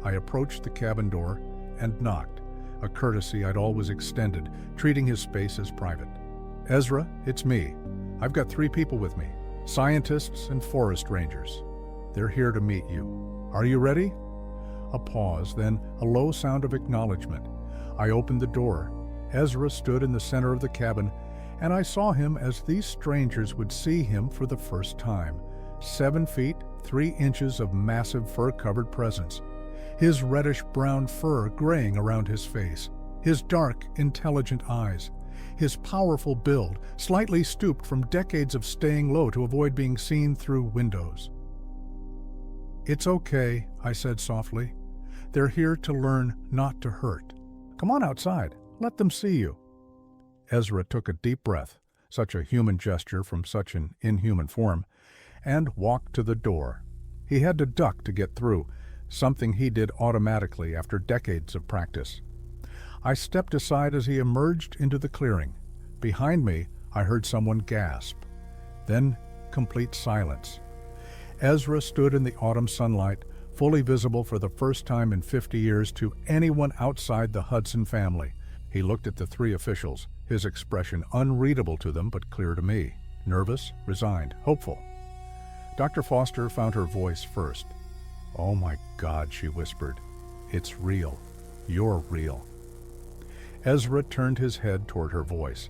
I approached the cabin door and knocked, a courtesy I'd always extended, treating his space as private. "Ezra, it's me. I've got 3 people with me, scientists and forest rangers. They're here to meet you. Are you ready?" A pause, then a low sound of acknowledgement. I opened the door. Ezra stood in the center of the cabin, and I saw him as these strangers would see him for the first time. 7 feet, 3 inches of massive fur-covered presence. His reddish-brown fur graying around his face. His dark, intelligent eyes. His powerful build, slightly stooped from decades of staying low to avoid being seen through windows. "It's okay," I said softly. "They're here to learn not to hurt. Come on outside. Let them see you." Ezra took a deep breath, such a human gesture from such an inhuman form, and walked to the door. He had to duck to get through, something he did automatically after decades of practice. I stepped aside as he emerged into the clearing. Behind me, I heard someone gasp. Then complete silence. Ezra stood in the autumn sunlight, fully visible for the first time in 50 years to anyone outside the Hudson family. He looked at the 3 officials, his expression unreadable to them but clear to me. Nervous, resigned, hopeful. Dr. Foster found her voice first. "Oh my God," she whispered. "It's real. You're real." Ezra turned his head toward her voice,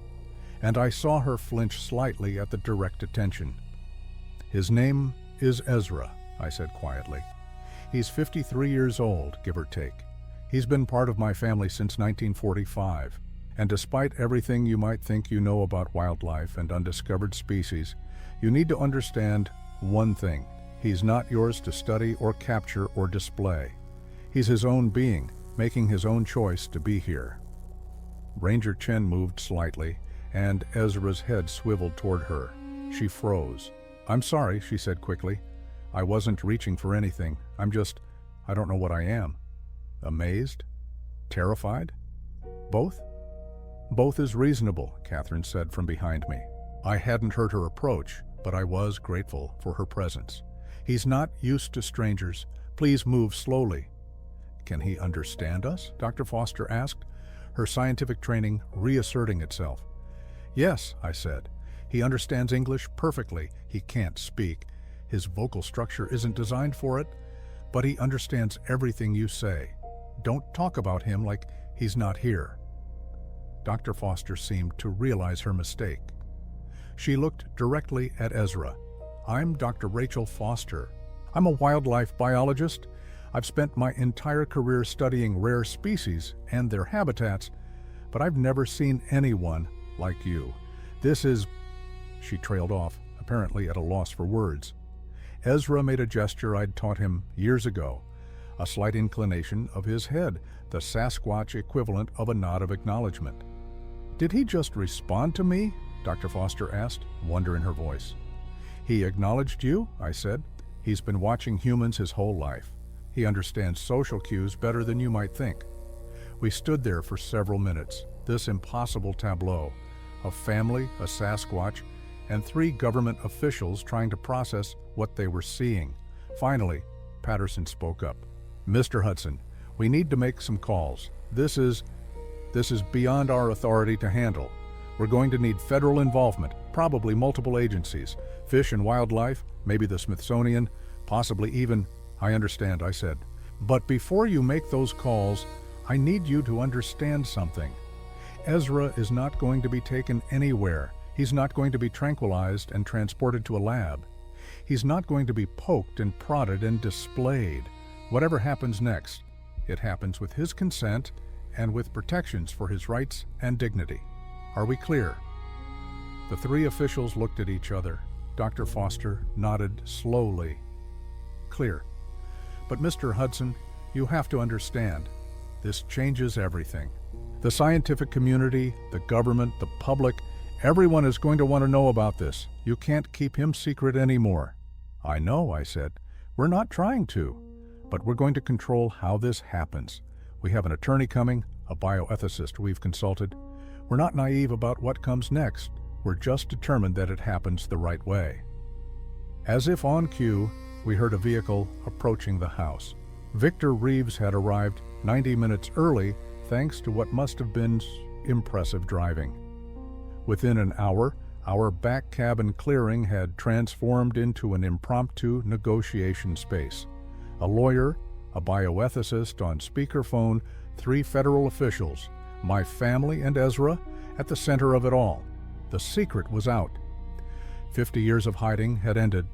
and I saw her flinch slightly at the direct attention. "His name is Ezra," I said quietly. "He's 53 years old, give or take. He's been part of my family since 1945, and despite everything you might think you know about wildlife and undiscovered species, you need to understand one thing. He's not yours to study or capture or display. He's his own being, making his own choice to be here." Ranger Chen moved slightly, and Ezra's head swiveled toward her. She froze. "I'm sorry," she said quickly. "I wasn't reaching for anything. I don't know what I am." Amazed? Terrified? Both? "Both is reasonable," Catherine said from behind me. I hadn't heard her approach, but I was grateful for her presence. "He's not used to strangers. Please move slowly." "Can he understand us?" Dr. Foster asked, her scientific training reasserting itself. "Yes," I said. "He understands English perfectly. He can't speak. His vocal structure isn't designed for it, but he understands everything you say. Don't talk about him like he's not here." Dr. Foster seemed to realize her mistake. She looked directly at Ezra. "I'm Dr. Rachel Foster. I'm a wildlife biologist. I've spent my entire career studying rare species and their habitats, but I've never seen anyone like you. This is..." She trailed off, apparently at a loss for words. Ezra made a gesture I'd taught him years ago, a slight inclination of his head, the Sasquatch equivalent of a nod of acknowledgement. "Did he just respond to me?" Dr. Foster asked, wonder in her voice. "He acknowledged you?" I said. "He's been watching humans his whole life. He understands social cues better than you might think." We stood there for several minutes, this impossible tableau, a family, a Sasquatch, and 3 government officials trying to process what they were seeing. Finally, Patterson spoke up. "Mr. Hudson, we need to make some calls. This is beyond our authority to handle. We're going to need federal involvement, probably multiple agencies, Fish and Wildlife, maybe the Smithsonian, possibly even..." "I understand," I said. "But before you make those calls, I need you to understand something. Ezra is not going to be taken anywhere. He's not going to be tranquilized and transported to a lab. He's not going to be poked and prodded and displayed. Whatever happens next, it happens with his consent and with protections for his rights and dignity. Are we clear?" The 3 officials looked at each other. Dr. Foster nodded slowly. "Clear. But Mr. Hudson, you have to understand, this changes everything. The scientific community, the government, the public, Everyone is going to want to know about this. You can't keep him secret anymore." "I know," I said. "We're not trying to. But we're going to control how this happens. We have an attorney coming, a bioethicist we've consulted. We're not naive about what comes next. We're just determined that it happens the right way." As if on cue, we heard a vehicle approaching the house. Victor Reeves had arrived 90 minutes early thanks to what must have been impressive driving. Within an hour, our back cabin clearing had transformed into an impromptu negotiation space. A lawyer, a bioethicist on speakerphone, 3 federal officials, my family and Ezra at the center of it all. The secret was out. 50 years of hiding had ended,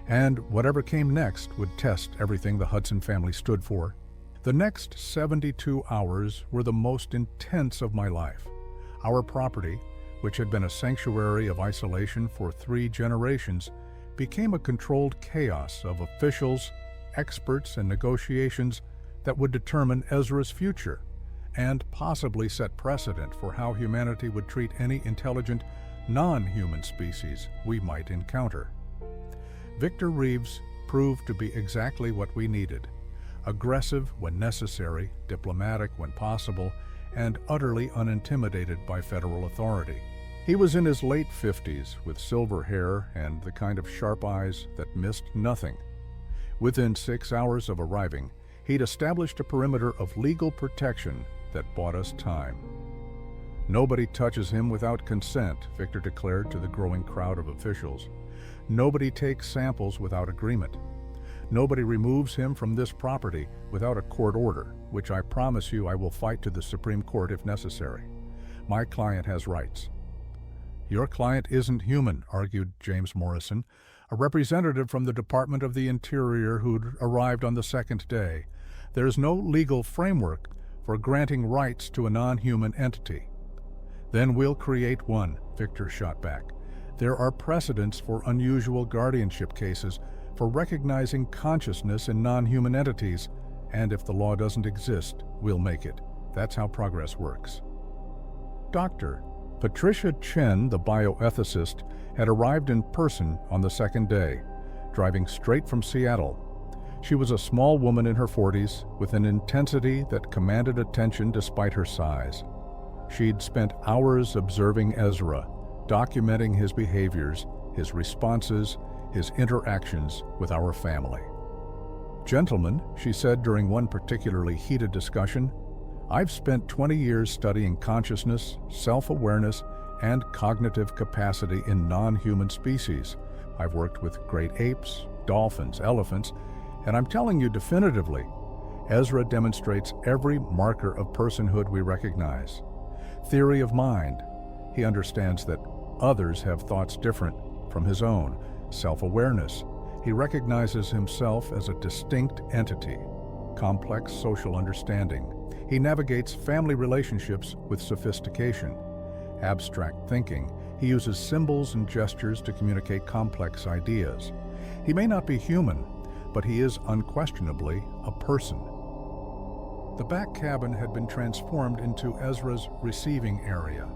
and whatever came next would test everything the Hudson family stood for. The next 72 hours were the most intense of my life. Our property, which had been a sanctuary of isolation for 3 generations, became a controlled chaos of officials, experts, and negotiations that would determine Ezra's future and possibly set precedent for how humanity would treat any intelligent, non-human species we might encounter. Victor Reeves proved to be exactly what we needed: aggressive when necessary, diplomatic when possible, and utterly unintimidated by federal authority. He was in his late 50s, with silver hair and the kind of sharp eyes that missed nothing. Within 6 hours of arriving, he'd established a perimeter of legal protection that bought us time. "Nobody touches him without consent," Victor declared to the growing crowd of officials. "Nobody takes samples without agreement. Nobody removes him from this property without a court order, which I promise you I will fight to the Supreme Court if necessary. My client has rights." "Your client isn't human," argued James Morrison, a representative from the Department of the Interior who'd arrived on the second day. "There's no legal framework for granting rights to a non-human entity." "Then we'll create one," Victor shot back. "There are precedents for unusual guardianship cases, for recognizing consciousness in non-human entities, and if the law doesn't exist, we'll make it. That's how progress works." Dr. Patricia Chen, the bioethicist, had arrived in person on the second day, driving straight from Seattle. She was a small woman in her 40s, with an intensity that commanded attention despite her size. She'd spent hours observing Ezra, documenting his behaviors, his responses, his interactions with our family. "Gentlemen," she said during one particularly heated discussion, "I've spent 20 years studying consciousness, self-awareness, and cognitive capacity in non-human species. I've worked with great apes, dolphins, elephants, and I'm telling you definitively, Ezra demonstrates every marker of personhood we recognize. Theory of mind. He understands that others have thoughts different from his own. Self-awareness. He recognizes himself as a distinct entity. Complex social understanding. He navigates family relationships with sophistication. Abstract thinking. He uses symbols and gestures to communicate complex ideas. He may not be human, but he is unquestionably a person." The back cabin had been transformed into Ezra's receiving area.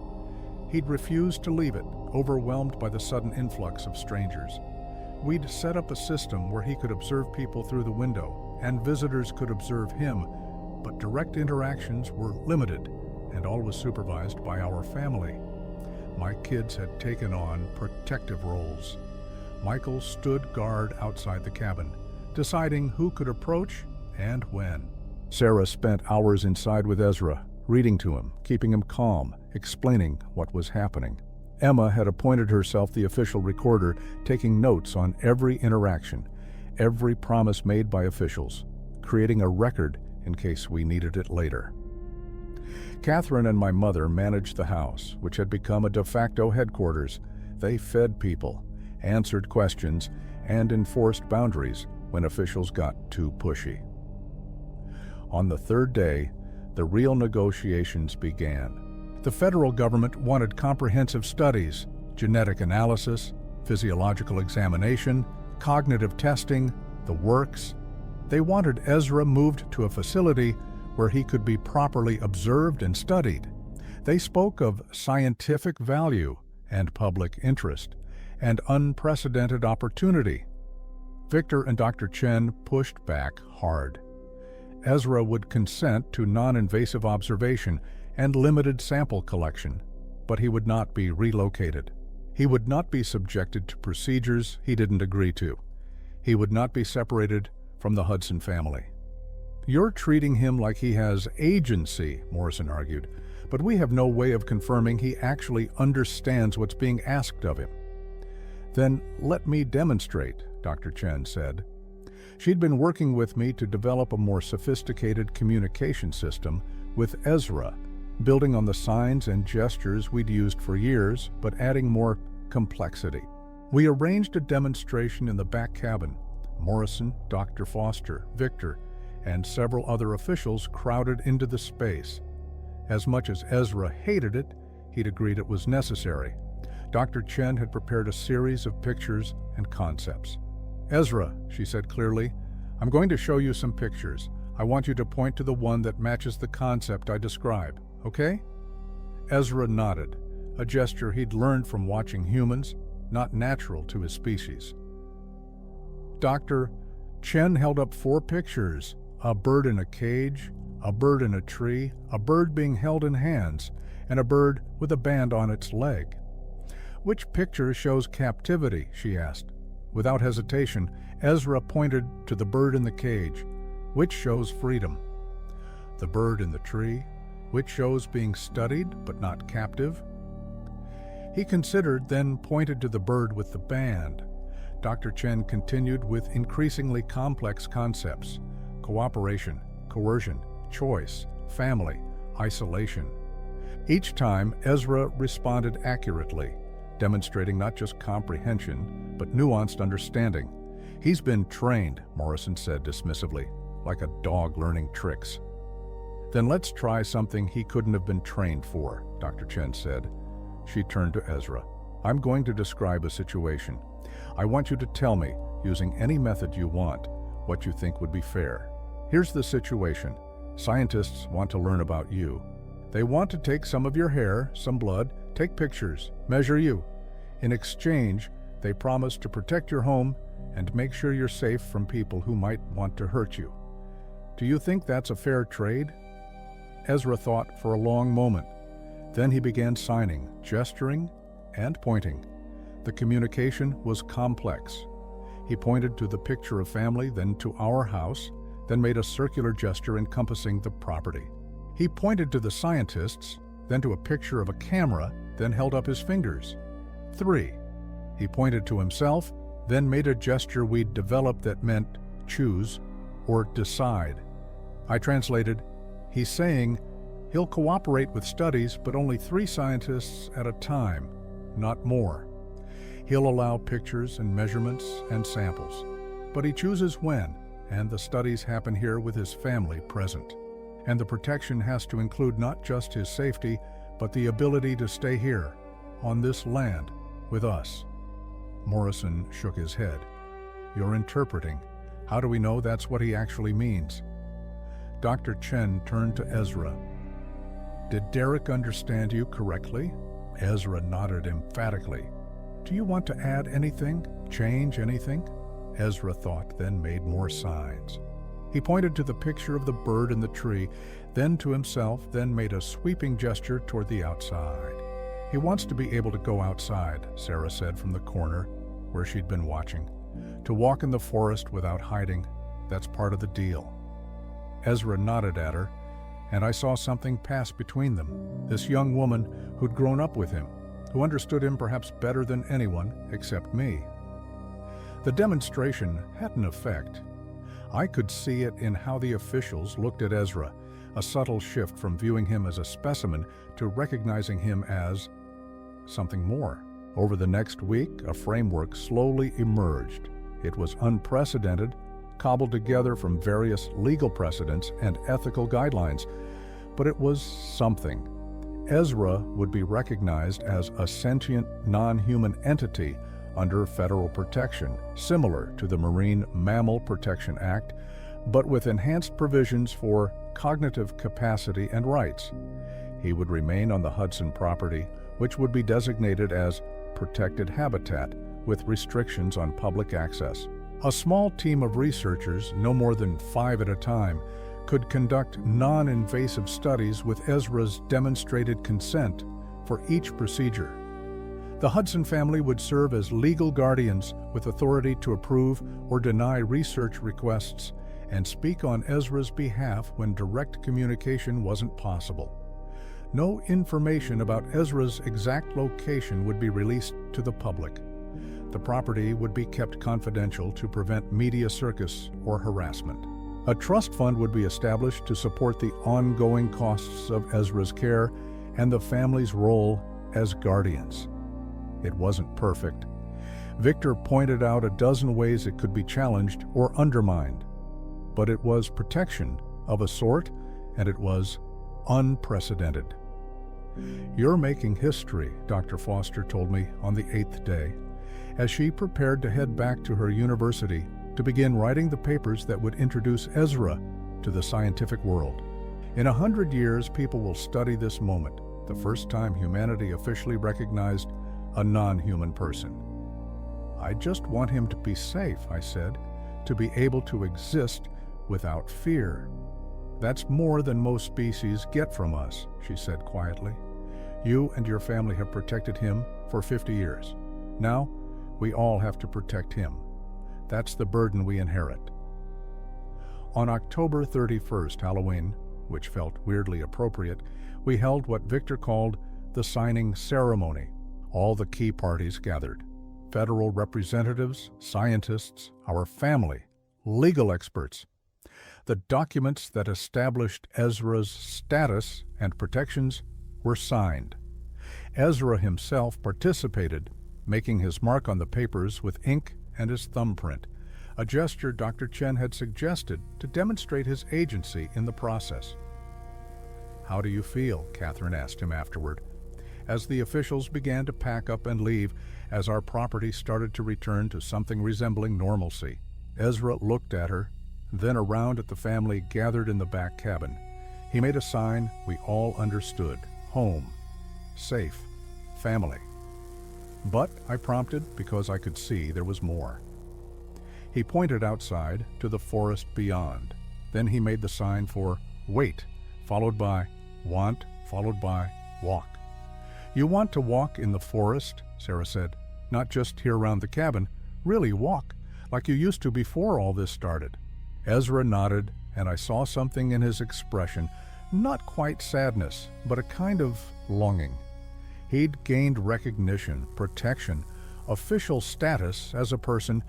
He'd refused to leave it, overwhelmed by the sudden influx of strangers. We'd set up a system where he could observe people through the window, and visitors could observe him, but direct interactions were limited, and all was supervised by our family. My kids had taken on protective roles. Michael stood guard outside the cabin, deciding who could approach and when. Sarah spent hours inside with Ezra, reading to him, keeping him calm, explaining what was happening. Emma had appointed herself the official recorder, taking notes on every interaction, every promise made by officials, creating a record in case we needed it later. Catherine and my mother managed the house, which had become a de facto headquarters. They fed people, answered questions, and enforced boundaries when officials got too pushy. On the third day, the real negotiations began. The federal government wanted comprehensive studies, genetic analysis, physiological examination, cognitive testing, the works. They wanted Ezra moved to a facility where he could be properly observed and studied. They spoke of scientific value and public interest, and unprecedented opportunity. Victor and Dr. Chen pushed back hard. Ezra would consent to non-invasive observation and limited sample collection, but he would not be relocated. He would not be subjected to procedures he didn't agree to. He would not be separated from the Hudson family. "You're treating him like he has agency," Morrison argued, "but we have no way of confirming he actually understands what's being asked of him." "Then let me demonstrate," Dr. Chen said. She'd been working with me to develop a more sophisticated communication system with Ezra, building on the signs and gestures we'd used for years, but adding more complexity. We arranged a demonstration in the back cabin. Morrison, Dr. Foster, Victor, and several other officials crowded into the space. As much as Ezra hated it, he'd agreed it was necessary. Dr. Chen had prepared a series of pictures and concepts. "Ezra," she said clearly, "I'm going to show you some pictures. I want you to point to the one that matches the concept I describe, okay?" Ezra nodded, a gesture he'd learned from watching humans, not natural to his species. Dr. Chen held up 4 pictures: a bird in a cage, a bird in a tree, a bird being held in hands, and a bird with a band on its leg. "Which picture shows captivity?" she asked. Without hesitation, Ezra pointed to the bird in the cage. "Which shows freedom?" "The bird in the tree." "Which shows being studied but not captive?" He considered, then pointed to the bird with the band. Dr. Chen continued with increasingly complex concepts: cooperation, coercion, choice, family, isolation. Each time, Ezra responded accurately, demonstrating not just comprehension, but nuanced understanding. "He's been trained," Morrison said dismissively, "like a dog learning tricks." "Then let's try something he couldn't have been trained for," Dr. Chen said. She turned to Ezra. "I'm going to describe a situation. I want you to tell me, using any method you want, what you think would be fair. Here's the situation. Scientists want to learn about you. They want to take some of your hair, some blood, take pictures, measure you. In exchange, they promise to protect your home and make sure you're safe from people who might want to hurt you. Do you think that's a fair trade?" Ezra thought for a long moment. Then he began signing, gesturing, and pointing. The communication was complex. He pointed to the picture of family, then to our house, then made a circular gesture encompassing the property. He pointed to the scientists, then to a picture of a camera, then held up his fingers. 3. He pointed to himself, then made a gesture we'd developed that meant choose or decide. I translated, "He's saying he'll cooperate with studies, but only 3 scientists at a time, not more. He'll allow pictures and measurements and samples, but he chooses when, and the studies happen here with his family present. And the protection has to include not just his safety, but the ability to stay here, on this land, with us." Morrison shook his head. "You're interpreting. How do we know that's what he actually means?" Dr. Chen turned to Ezra. "Did Derek understand you correctly?" Ezra nodded emphatically. "Do you want to add anything? Change anything?" Ezra thought, then made more signs. He pointed to the picture of the bird in the tree, then to himself, then made a sweeping gesture toward the outside. "He wants to be able to go outside," Sarah said from the corner, where she'd been watching. "To walk in the forest without hiding, that's part of the deal." Ezra nodded at her, and I saw something pass between them. This young woman who'd grown up with him, who understood him perhaps better than anyone except me. The demonstration had an effect. I could see it in how the officials looked at Ezra, a subtle shift from viewing him as a specimen to recognizing him as something more. Over the next week, a framework slowly emerged. It was unprecedented, cobbled together from various legal precedents and ethical guidelines, but it was something. Ezra would be recognized as a sentient, non-human entity under federal protection, similar to the Marine Mammal Protection Act, but with enhanced provisions for cognitive capacity and rights. He would remain on the Hudson property, which would be designated as protected habitat with restrictions on public access. A small team of researchers, no more than 5 at a time, could conduct non-invasive studies with Ezra's demonstrated consent for each procedure. The Hudson family would serve as legal guardians with authority to approve or deny research requests and speak on Ezra's behalf when direct communication wasn't possible. No information about Ezra's exact location would be released to the public. The property would be kept confidential to prevent media circus or harassment. A trust fund would be established to support the ongoing costs of Ezra's care and the family's role as guardians. It wasn't perfect. Victor pointed out a dozen ways it could be challenged or undermined. But it was protection of a sort, and it was unprecedented. "You're making history," Dr. Foster told me on the 8th day, as she prepared to head back to her university to begin writing the papers that would introduce Ezra to the scientific world. "In 100 years, people will study this moment, the first time humanity officially recognized a non-human person." "I just want him to be safe," I said, "to be able to exist without fear." "That's more than most species get from us," she said quietly. "You and your family have protected him for 50 years. Now, we all have to protect him. That's the burden we inherit." On October 31st, Halloween, which felt weirdly appropriate, we held what Victor called the signing ceremony. All the key parties gathered: federal representatives, scientists, our family, legal experts. The documents that established Ezra's status and protections were signed. Ezra himself participated, making his mark on the papers with ink and his thumbprint, a gesture Dr. Chen had suggested to demonstrate his agency in the process. "How do you feel?" Catherine asked him afterward, as the officials began to pack up and leave, as our property started to return to something resembling normalcy. Ezra looked at her, then around at the family gathered in the back cabin. He made a sign we all understood: home, safe, family. "But," I prompted, because I could see there was more. He pointed outside to the forest beyond. Then he made the sign for wait, followed by want, followed by walk. "You want to walk in the forest," Sarah said. "Not just here around the cabin. Really walk, like you used to before all this started." Ezra nodded, and I saw something in his expression, not quite sadness, but a kind of longing. He'd gained recognition, protection, official status as a person,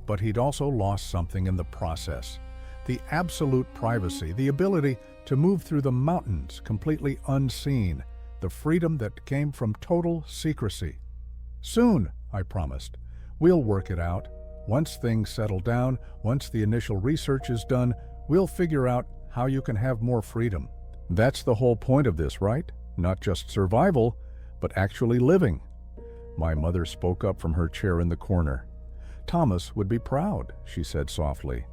but he'd also lost something in the process: the absolute privacy, the ability to move through the mountains completely unseen, the freedom that came from total secrecy. "Soon," I promised. "We'll work it out. Once things settle down, once the initial research is done, we'll figure out how you can have more freedom. That's the whole point of this, right? Not just survival, but actually living." My mother spoke up from her chair in the corner. "Thomas would be proud," she said softly,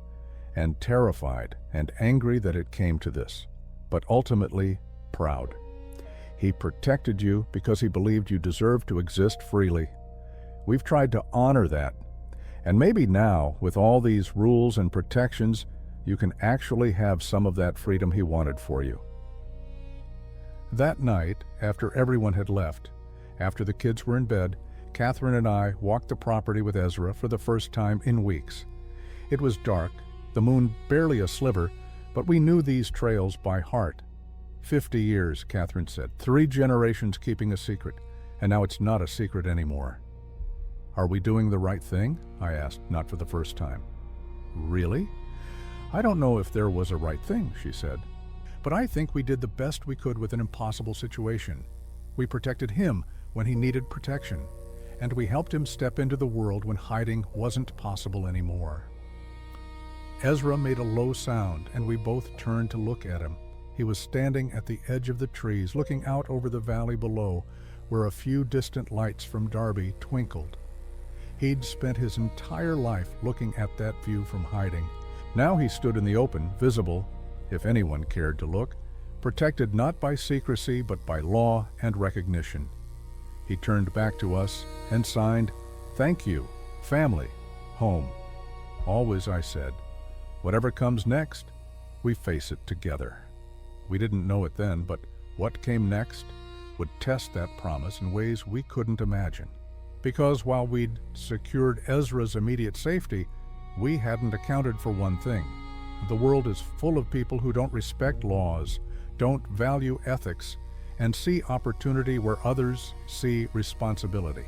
and terrified and angry that it came to this, but ultimately proud. "He protected you because he believed you deserved to exist freely. We've tried to honor that. And maybe now, with all these rules and protections, you can actually have some of that freedom he wanted for you." That night, after everyone had left, after the kids were in bed, Catherine and I walked the property with Ezra for the first time in weeks. It was dark, the moon barely a sliver, but we knew these trails by heart. 50 years, Catherine said, 3 generations keeping a secret, and now it's not a secret anymore. "Are we doing the right thing?" I asked, not for the first time. "Really? I don't know if there was a right thing," she said. "But I think we did the best we could with an impossible situation. We protected him when he needed protection, and we helped him step into the world when hiding wasn't possible anymore." Ezra made a low sound, and we both turned to look at him. He was standing at the edge of the trees, looking out over the valley below, where a few distant lights from Darby twinkled. He'd spent his entire life looking at that view from hiding. Now he stood in the open, visible, if anyone cared to look, protected not by secrecy but by law and recognition. He turned back to us and signed, "Thank you, family, home." "Always," I said. "Whatever comes next, we face it together." We didn't know it then, but what came next would test that promise in ways we couldn't imagine. Because while we'd secured Ezra's immediate safety, we hadn't accounted for one thing. The world is full of people who don't respect laws, don't value ethics, and see opportunity where others see responsibility.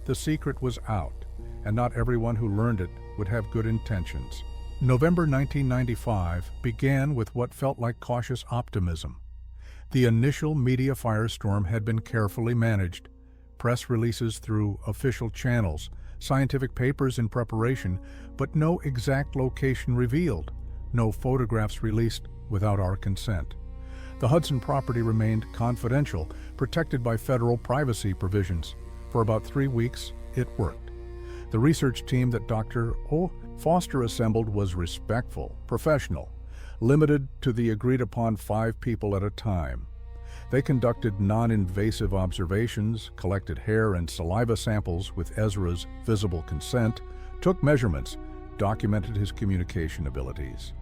The secret was out, and not everyone who learned it would have good intentions. November 1995 began with what felt like cautious optimism. The initial media firestorm had been carefully managed. Press releases through official channels, scientific papers in preparation, but no exact location revealed, no photographs released without our consent. The Hudson property remained confidential, protected by federal privacy provisions. For about 3 weeks, it worked. The research team that Dr. Foster assembled was respectful, professional, limited to the agreed-upon 5 people at a time. They conducted non-invasive observations, collected hair and saliva samples with Ezra's visible consent, took measurements, documented his communication abilities.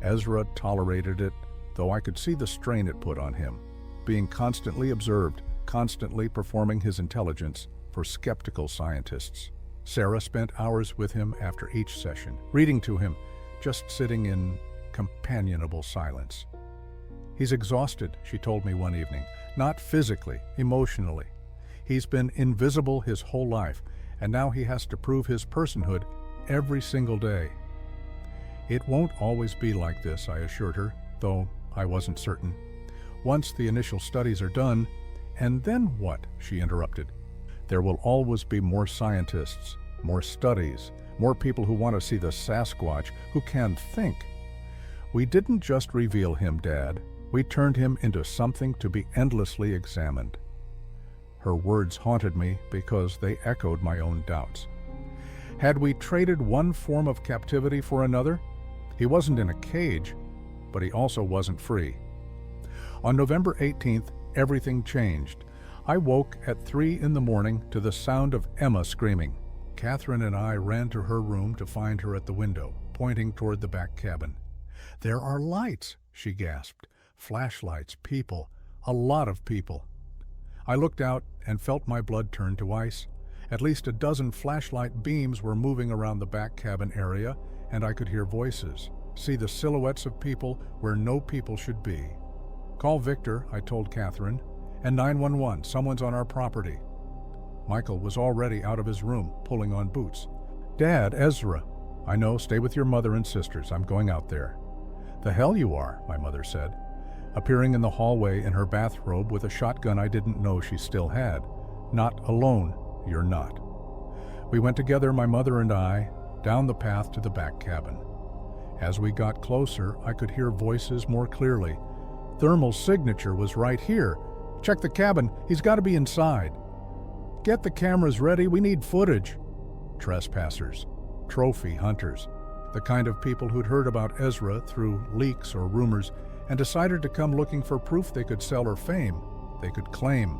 Ezra tolerated it, though I could see the strain it put on him, being constantly observed, constantly performing his intelligence for skeptical scientists. Sarah spent hours with him after each session, reading to him, just sitting in companionable silence. "He's exhausted," she told me one evening, "not physically, emotionally. He's been invisible his whole life, and now he has to prove his personhood every single day." "It won't always be like this," I assured her, though I wasn't certain. "Once the initial studies are done, and then what?" she interrupted. "There will always be more scientists, more studies, more people who want to see the Sasquatch, who can think." "We didn't just reveal him, Dad. We turned him into something to be endlessly examined." Her words haunted me because they echoed my own doubts. Had we traded one form of captivity for another? He wasn't in a cage, but he also wasn't free. On November 18th, everything changed. I woke at 3 in the morning to the sound of Emma screaming. Catherine and I ran to her room to find her at the window, pointing toward the back cabin. "There are lights," she gasped. "Flashlights, people, a lot of people." I looked out and felt my blood turn to ice. At least a dozen flashlight beams were moving around the back cabin area, and I could hear voices, see the silhouettes of people where no people should be. "Call Victor," I told Catherine, "and 911, someone's on our property." Michael was already out of his room, pulling on boots. "Dad, Ezra." "I know, stay with your mother and sisters, I'm going out there." "The hell you are," my mother said, appearing in the hallway in her bathrobe with a shotgun I didn't know she still had. "Not alone, you're not." We went together, my mother and I, down the path to the back cabin. As we got closer, I could hear voices more clearly. "Thermal's signature was right here. Check the cabin, he's got to be inside." "Get the cameras ready, we need footage." Trespassers, trophy hunters, the kind of people who'd heard about Ezra through leaks or rumors and decided to come looking for proof they could sell or fame, they could claim.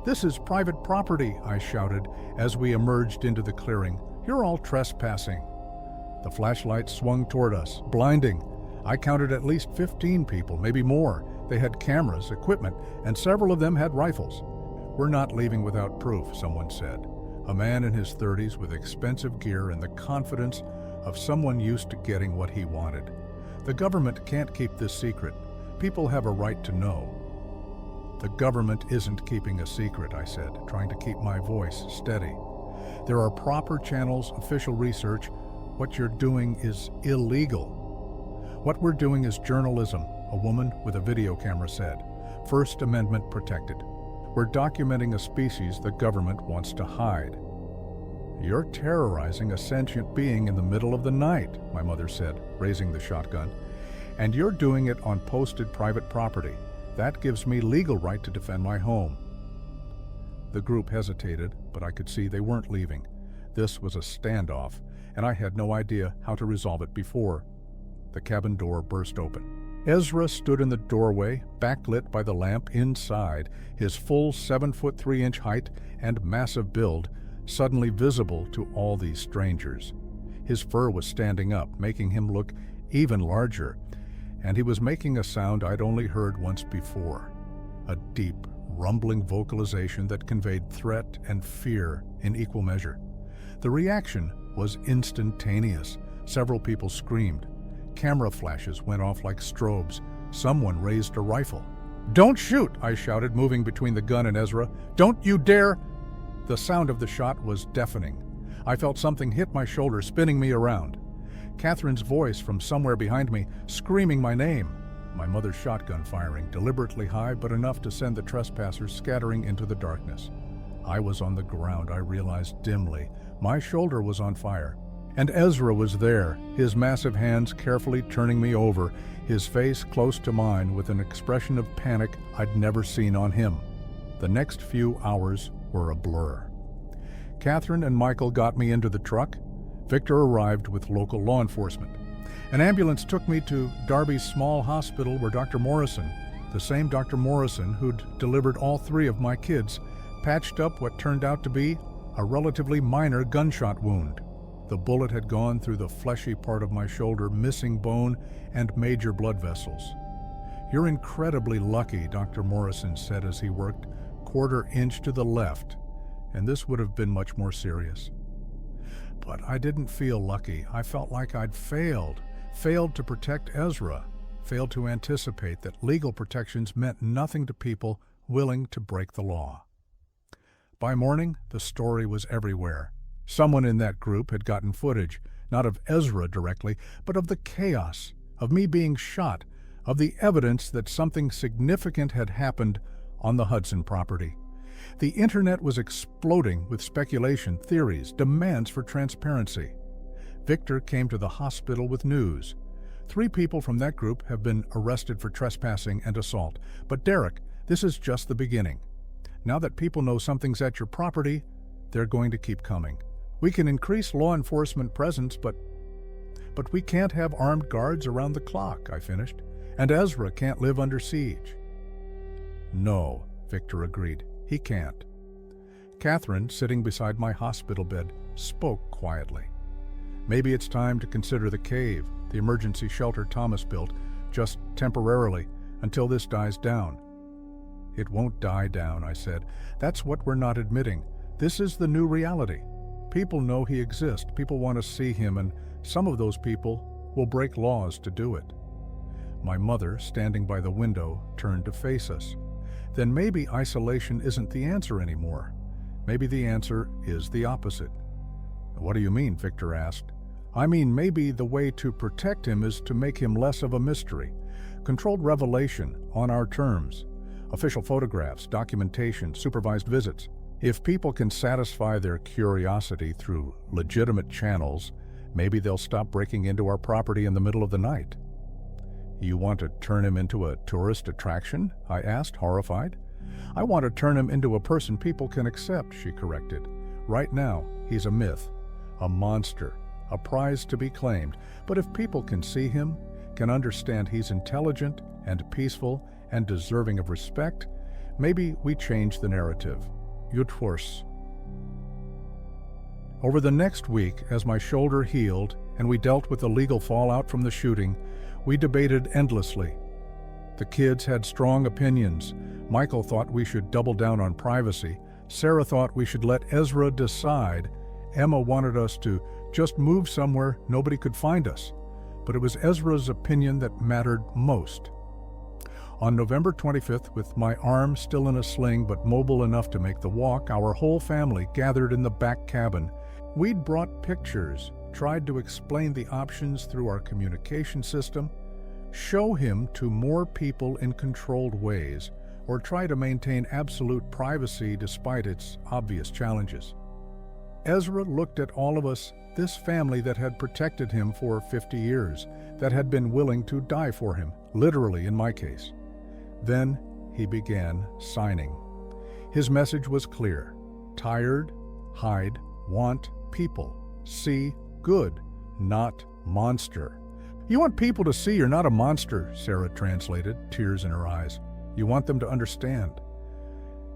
"This is private property," I shouted as we emerged into the clearing. "You're all trespassing." The flashlights swung toward us, blinding. I counted at least 15 people, maybe more. They had cameras, equipment, and several of them had rifles. "We're not leaving without proof," someone said. A man in his 30s with expensive gear and the confidence of someone used to getting what he wanted. "The government can't keep this secret. People have a right to know." "The government isn't keeping a secret," I said, trying to keep my voice steady. "There are proper channels, official research. What you're doing is illegal." "What we're doing is journalism," a woman with a video camera said. "First Amendment protected. We're documenting a species the government wants to hide." "You're terrorizing a sentient being in the middle of the night," my mother said, raising the shotgun. "And you're doing it on posted private property. That gives me legal right to defend my home." The group hesitated, but I could see they weren't leaving. This was a standoff, and I had no idea how to resolve it before. The cabin door burst open. Ezra stood in the doorway, backlit by the lamp inside, his full 7'3" height and massive build suddenly visible to all these strangers. His fur was standing up, making him look even larger, and he was making a sound I'd only heard once before, a deep, rumbling vocalization that conveyed threat and fear in equal measure. The reaction was instantaneous. Several people screamed. Camera flashes went off like strobes. Someone raised a rifle. "Don't shoot!" I shouted, moving between the gun and Ezra. "Don't you dare!" The sound of the shot was deafening. I felt something hit my shoulder, spinning me around. Catherine's voice from somewhere behind me, screaming my name. My mother's shotgun firing, deliberately high, but enough to send the trespassers scattering into the darkness. I was on the ground, I realized dimly. My shoulder was on fire. And Ezra was there, his massive hands carefully turning me over, his face close to mine with an expression of panic I'd never seen on him. The next few hours were a blur. Catherine and Michael got me into the truck. Victor arrived with local law enforcement. An ambulance took me to Darby's small hospital where Dr. Morrison, the same Dr. Morrison who'd delivered all 3 of my kids, patched up what turned out to be a relatively minor gunshot wound. The bullet had gone through the fleshy part of my shoulder, missing bone and major blood vessels. "You're incredibly lucky," Dr. Morrison said as he worked quarter-inch to the left, and this would have been much more serious. But I didn't feel lucky. I felt like I'd failed to protect Ezra, failed to anticipate that legal protections meant nothing to people willing to break the law. By morning, the story was everywhere. Someone in that group had gotten footage, not of Ezra directly, but of the chaos, of me being shot, of the evidence that something significant had happened on the Hudson property. The internet was exploding with speculation, theories, demands for transparency. Victor came to the hospital with news. 3 people from that group have been arrested for trespassing and assault. But Derek, this is just the beginning. Now that people know something's at your property, they're going to keep coming. We can increase law enforcement presence, but we can't have armed guards around the clock, I finished. And Ezra can't live under siege. No, Victor agreed. He can't. Catherine, sitting beside my hospital bed, spoke quietly. Maybe it's time to consider the cave, the emergency shelter Thomas built, just temporarily, until this dies down. It won't die down, I said. That's what we're not admitting. This is the new reality. People know he exists. People want to see him, and some of those people will break laws to do it. My mother, standing by the window, turned to face us. Then maybe isolation isn't the answer anymore. Maybe the answer is the opposite. What do you mean? Victor asked. I mean, maybe the way to protect him is to make him less of a mystery. Controlled revelation on our terms. Official photographs, documentation, supervised visits. If people can satisfy their curiosity through legitimate channels, maybe they'll stop breaking into our property in the middle of the night. You want to turn him into a tourist attraction? I asked, horrified. I want to turn him into a person people can accept, she corrected. Right now, he's a myth, a monster, a prize to be claimed. But if people can see him, can understand he's intelligent and peaceful and deserving of respect, maybe we change the narrative. You'd force. Over the next week, as my shoulder healed and we dealt with the legal fallout from the shooting, we debated endlessly. The kids had strong opinions. Michael thought we should double down on privacy. Sarah thought we should let Ezra decide. Emma wanted us to just move somewhere nobody could find us. But it was Ezra's opinion that mattered most. On November 25th, with my arm still in a sling but mobile enough to make the walk, our whole family gathered in the back cabin. We'd brought pictures, tried to explain the options through our communication system, show him to more people in controlled ways, or try to maintain absolute privacy despite its obvious challenges. Ezra looked at all of us, this family that had protected him for 50 years, that had been willing to die for him, literally in my case. Then he began signing. His message was clear. Tired, hide, want, people. See, good, not monster. You want people to see you're not a monster, Sarah translated, tears in her eyes. You want them to understand.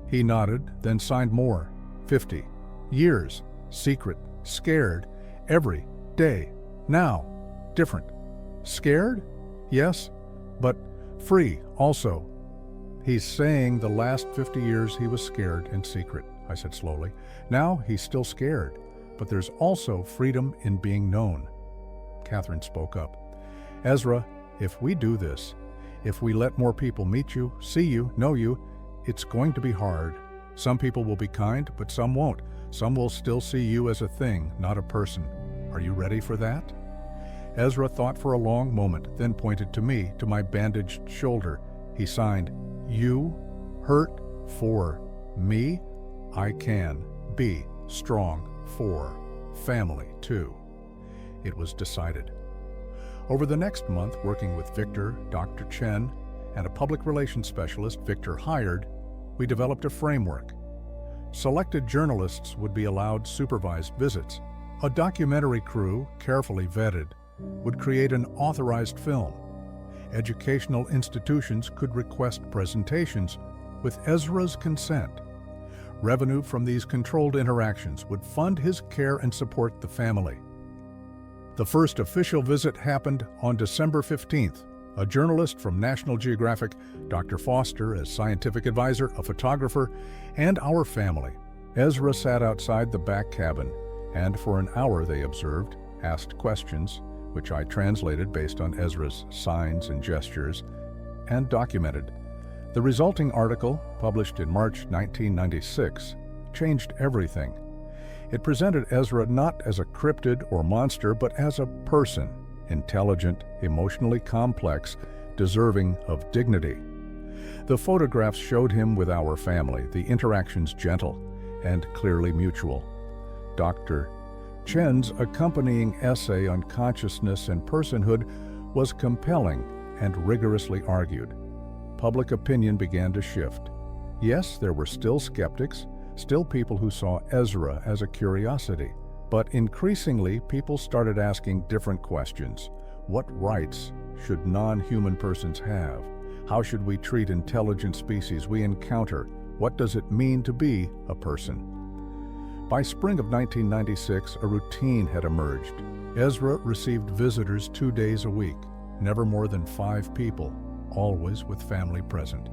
He nodded, then signed more. 50. Years. Secret. Scared. Every day. Now. Different. Scared? Yes. But free, also. He's saying the last 50 years he was scared in secret, I said slowly. Now he's still scared, but there's also freedom in being known. Catherine spoke up. Ezra, if we do this, if we let more people meet you, see you, know you, it's going to be hard. Some people will be kind, but some won't. Some will still see you as a thing, not a person. Are you ready for that? Ezra thought for a long moment, then pointed to me, to my bandaged shoulder. He signed, You hurt for me. I can be strong for family, too. It was decided. Over the next month, working with Victor, Dr. Chen, and a public relations specialist Victor hired, we developed a framework. Selected journalists would be allowed supervised visits. A documentary crew, carefully vetted, would create an authorized film. Educational institutions could request presentations with Ezra's consent. Revenue from these controlled interactions would fund his care and support the family. The first official visit happened on December 15th. A journalist from National Geographic, Dr. Foster as scientific advisor, a photographer, and our family. Ezra sat outside the back cabin, and for an hour they observed, asked questions, which I translated based on Ezra's signs and gestures, and documented. The resulting article, published in March 1996, changed everything. It presented Ezra not as a cryptid or monster, but as a person, intelligent, emotionally complex, deserving of dignity. The photographs showed him with our family, the interactions gentle and clearly mutual. Dr. Chen's accompanying essay on consciousness and personhood was compelling and rigorously argued. Public opinion began to shift. Yes, there were still skeptics, still people who saw Ezra as a curiosity, but increasingly people started asking different questions. What rights should non-human persons have? How should we treat intelligent species we encounter? What does it mean to be a person? By spring of 1996, a routine had emerged. Ezra received visitors 2 days a week, never more than 5 people, always with family present.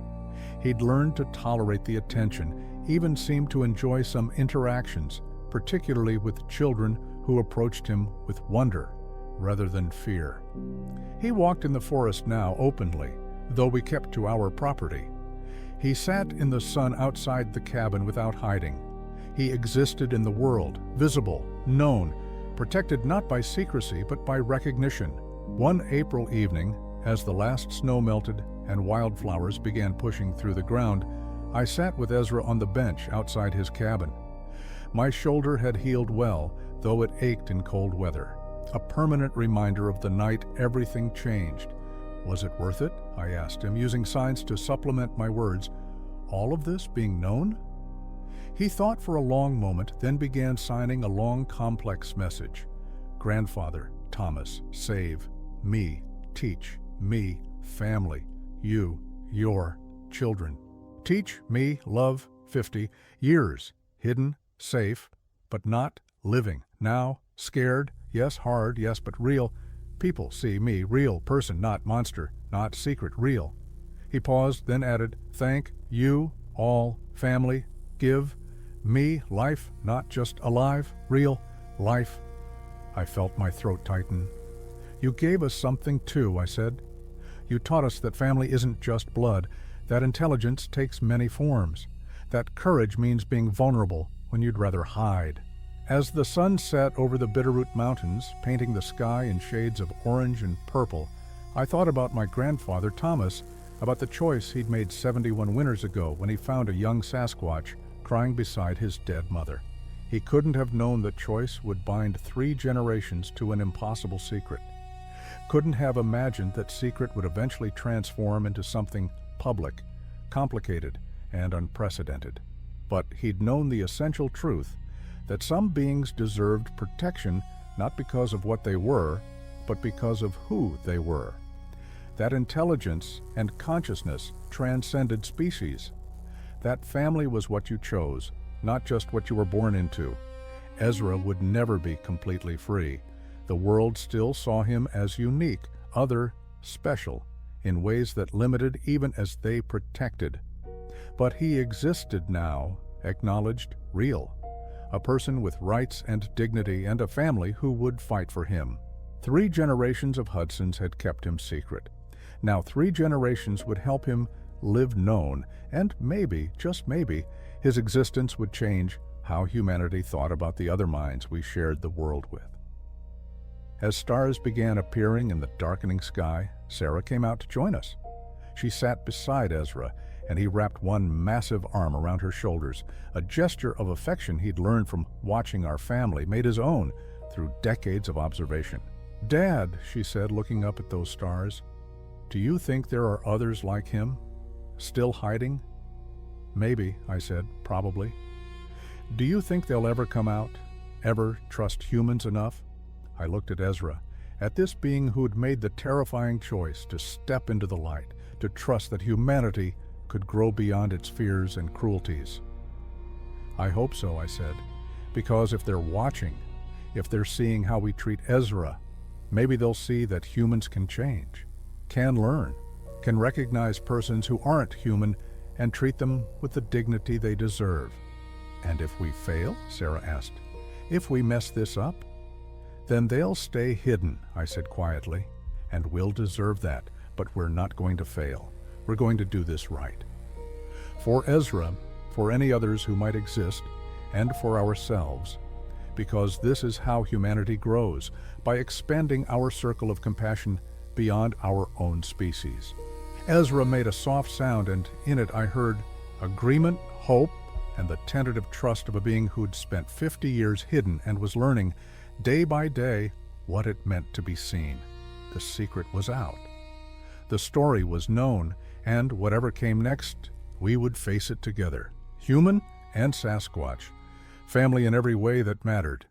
He'd learned to tolerate the attention, even seemed to enjoy some interactions, particularly with children who approached him with wonder rather than fear. He walked in the forest now openly, though we kept to our property. He sat in the sun outside the cabin without hiding. He existed in the world, visible, known, protected not by secrecy but by recognition. One April evening, as the last snow melted and wildflowers began pushing through the ground, I sat with Ezra on the bench outside his cabin. My shoulder had healed well, though it ached in cold weather. A permanent reminder of the night everything changed. Was it worth it? I asked him, using signs to supplement my words. All of this being known? He thought for a long moment, then began signing a long, complex message. Grandfather, Thomas, save, me, teach, me, family, you, your, children. Teach, me, love, 50, years, hidden, safe, but not living. Now, scared, yes, hard, yes, but real. People see me, real person, not monster, not secret, real. He paused, then added, thank you, all, family, give, me, life, not just alive, real, life. I felt my throat tighten. You gave us something too, I said. You taught us that family isn't just blood, that intelligence takes many forms, that courage means being vulnerable when you'd rather hide. As the sun set over the Bitterroot Mountains, painting the sky in shades of orange and purple, I thought about my grandfather, Thomas, about the choice he'd made 71 winters ago when he found a young Sasquatch crying beside his dead mother. He couldn't have known that choice would bind 3 generations to an impossible secret. Couldn't have imagined that secret would eventually transform into something public, complicated, and unprecedented. But he'd known the essential truth that some beings deserved protection not because of what they were, but because of who they were. That intelligence and consciousness transcended species. That family was what you chose, not just what you were born into. Ezra would never be completely free. The world still saw him as unique, other, special, in ways that limited even as they protected. But he existed now, acknowledged, real. A person with rights and dignity and a family who would fight for him. 3 generations of Hudsons had kept him secret. Now 3 generations would help him live known, and maybe, just maybe, his existence would change how humanity thought about the other minds we shared the world with. As stars began appearing in the darkening sky, Sarah came out to join us. She sat beside Ezra, and he wrapped one massive arm around her shoulders, a gesture of affection he'd learned from watching our family made his own through decades of observation. "Dad," she said, looking up at those stars, "do you think there are others like him, still hiding?" "Maybe," I said, "probably." "Do you think they'll ever come out, ever trust humans enough?" I looked at Ezra, at this being who'd made the terrifying choice to step into the light, to trust that humanity could grow beyond its fears and cruelties. "I hope so," I said, "because if they're watching, if they're seeing how we treat Ezra, maybe they'll see that humans can change, can learn, can recognize persons who aren't human and treat them with the dignity they deserve." "And if we fail?" Sarah asked. "If we mess this up?" "Then they'll stay hidden," I said quietly, "and we'll deserve that, but we're not going to fail. We're going to do this right. For Ezra, for any others who might exist, and for ourselves, because this is how humanity grows, by expanding our circle of compassion beyond our own species." Ezra made a soft sound, and in it I heard agreement, hope, and the tentative trust of a being who'd spent 50 years hidden and was learning, day by day, what it meant to be seen. The secret was out. The story was known, and whatever came next, we would face it together. Human and Sasquatch. Family in every way that mattered.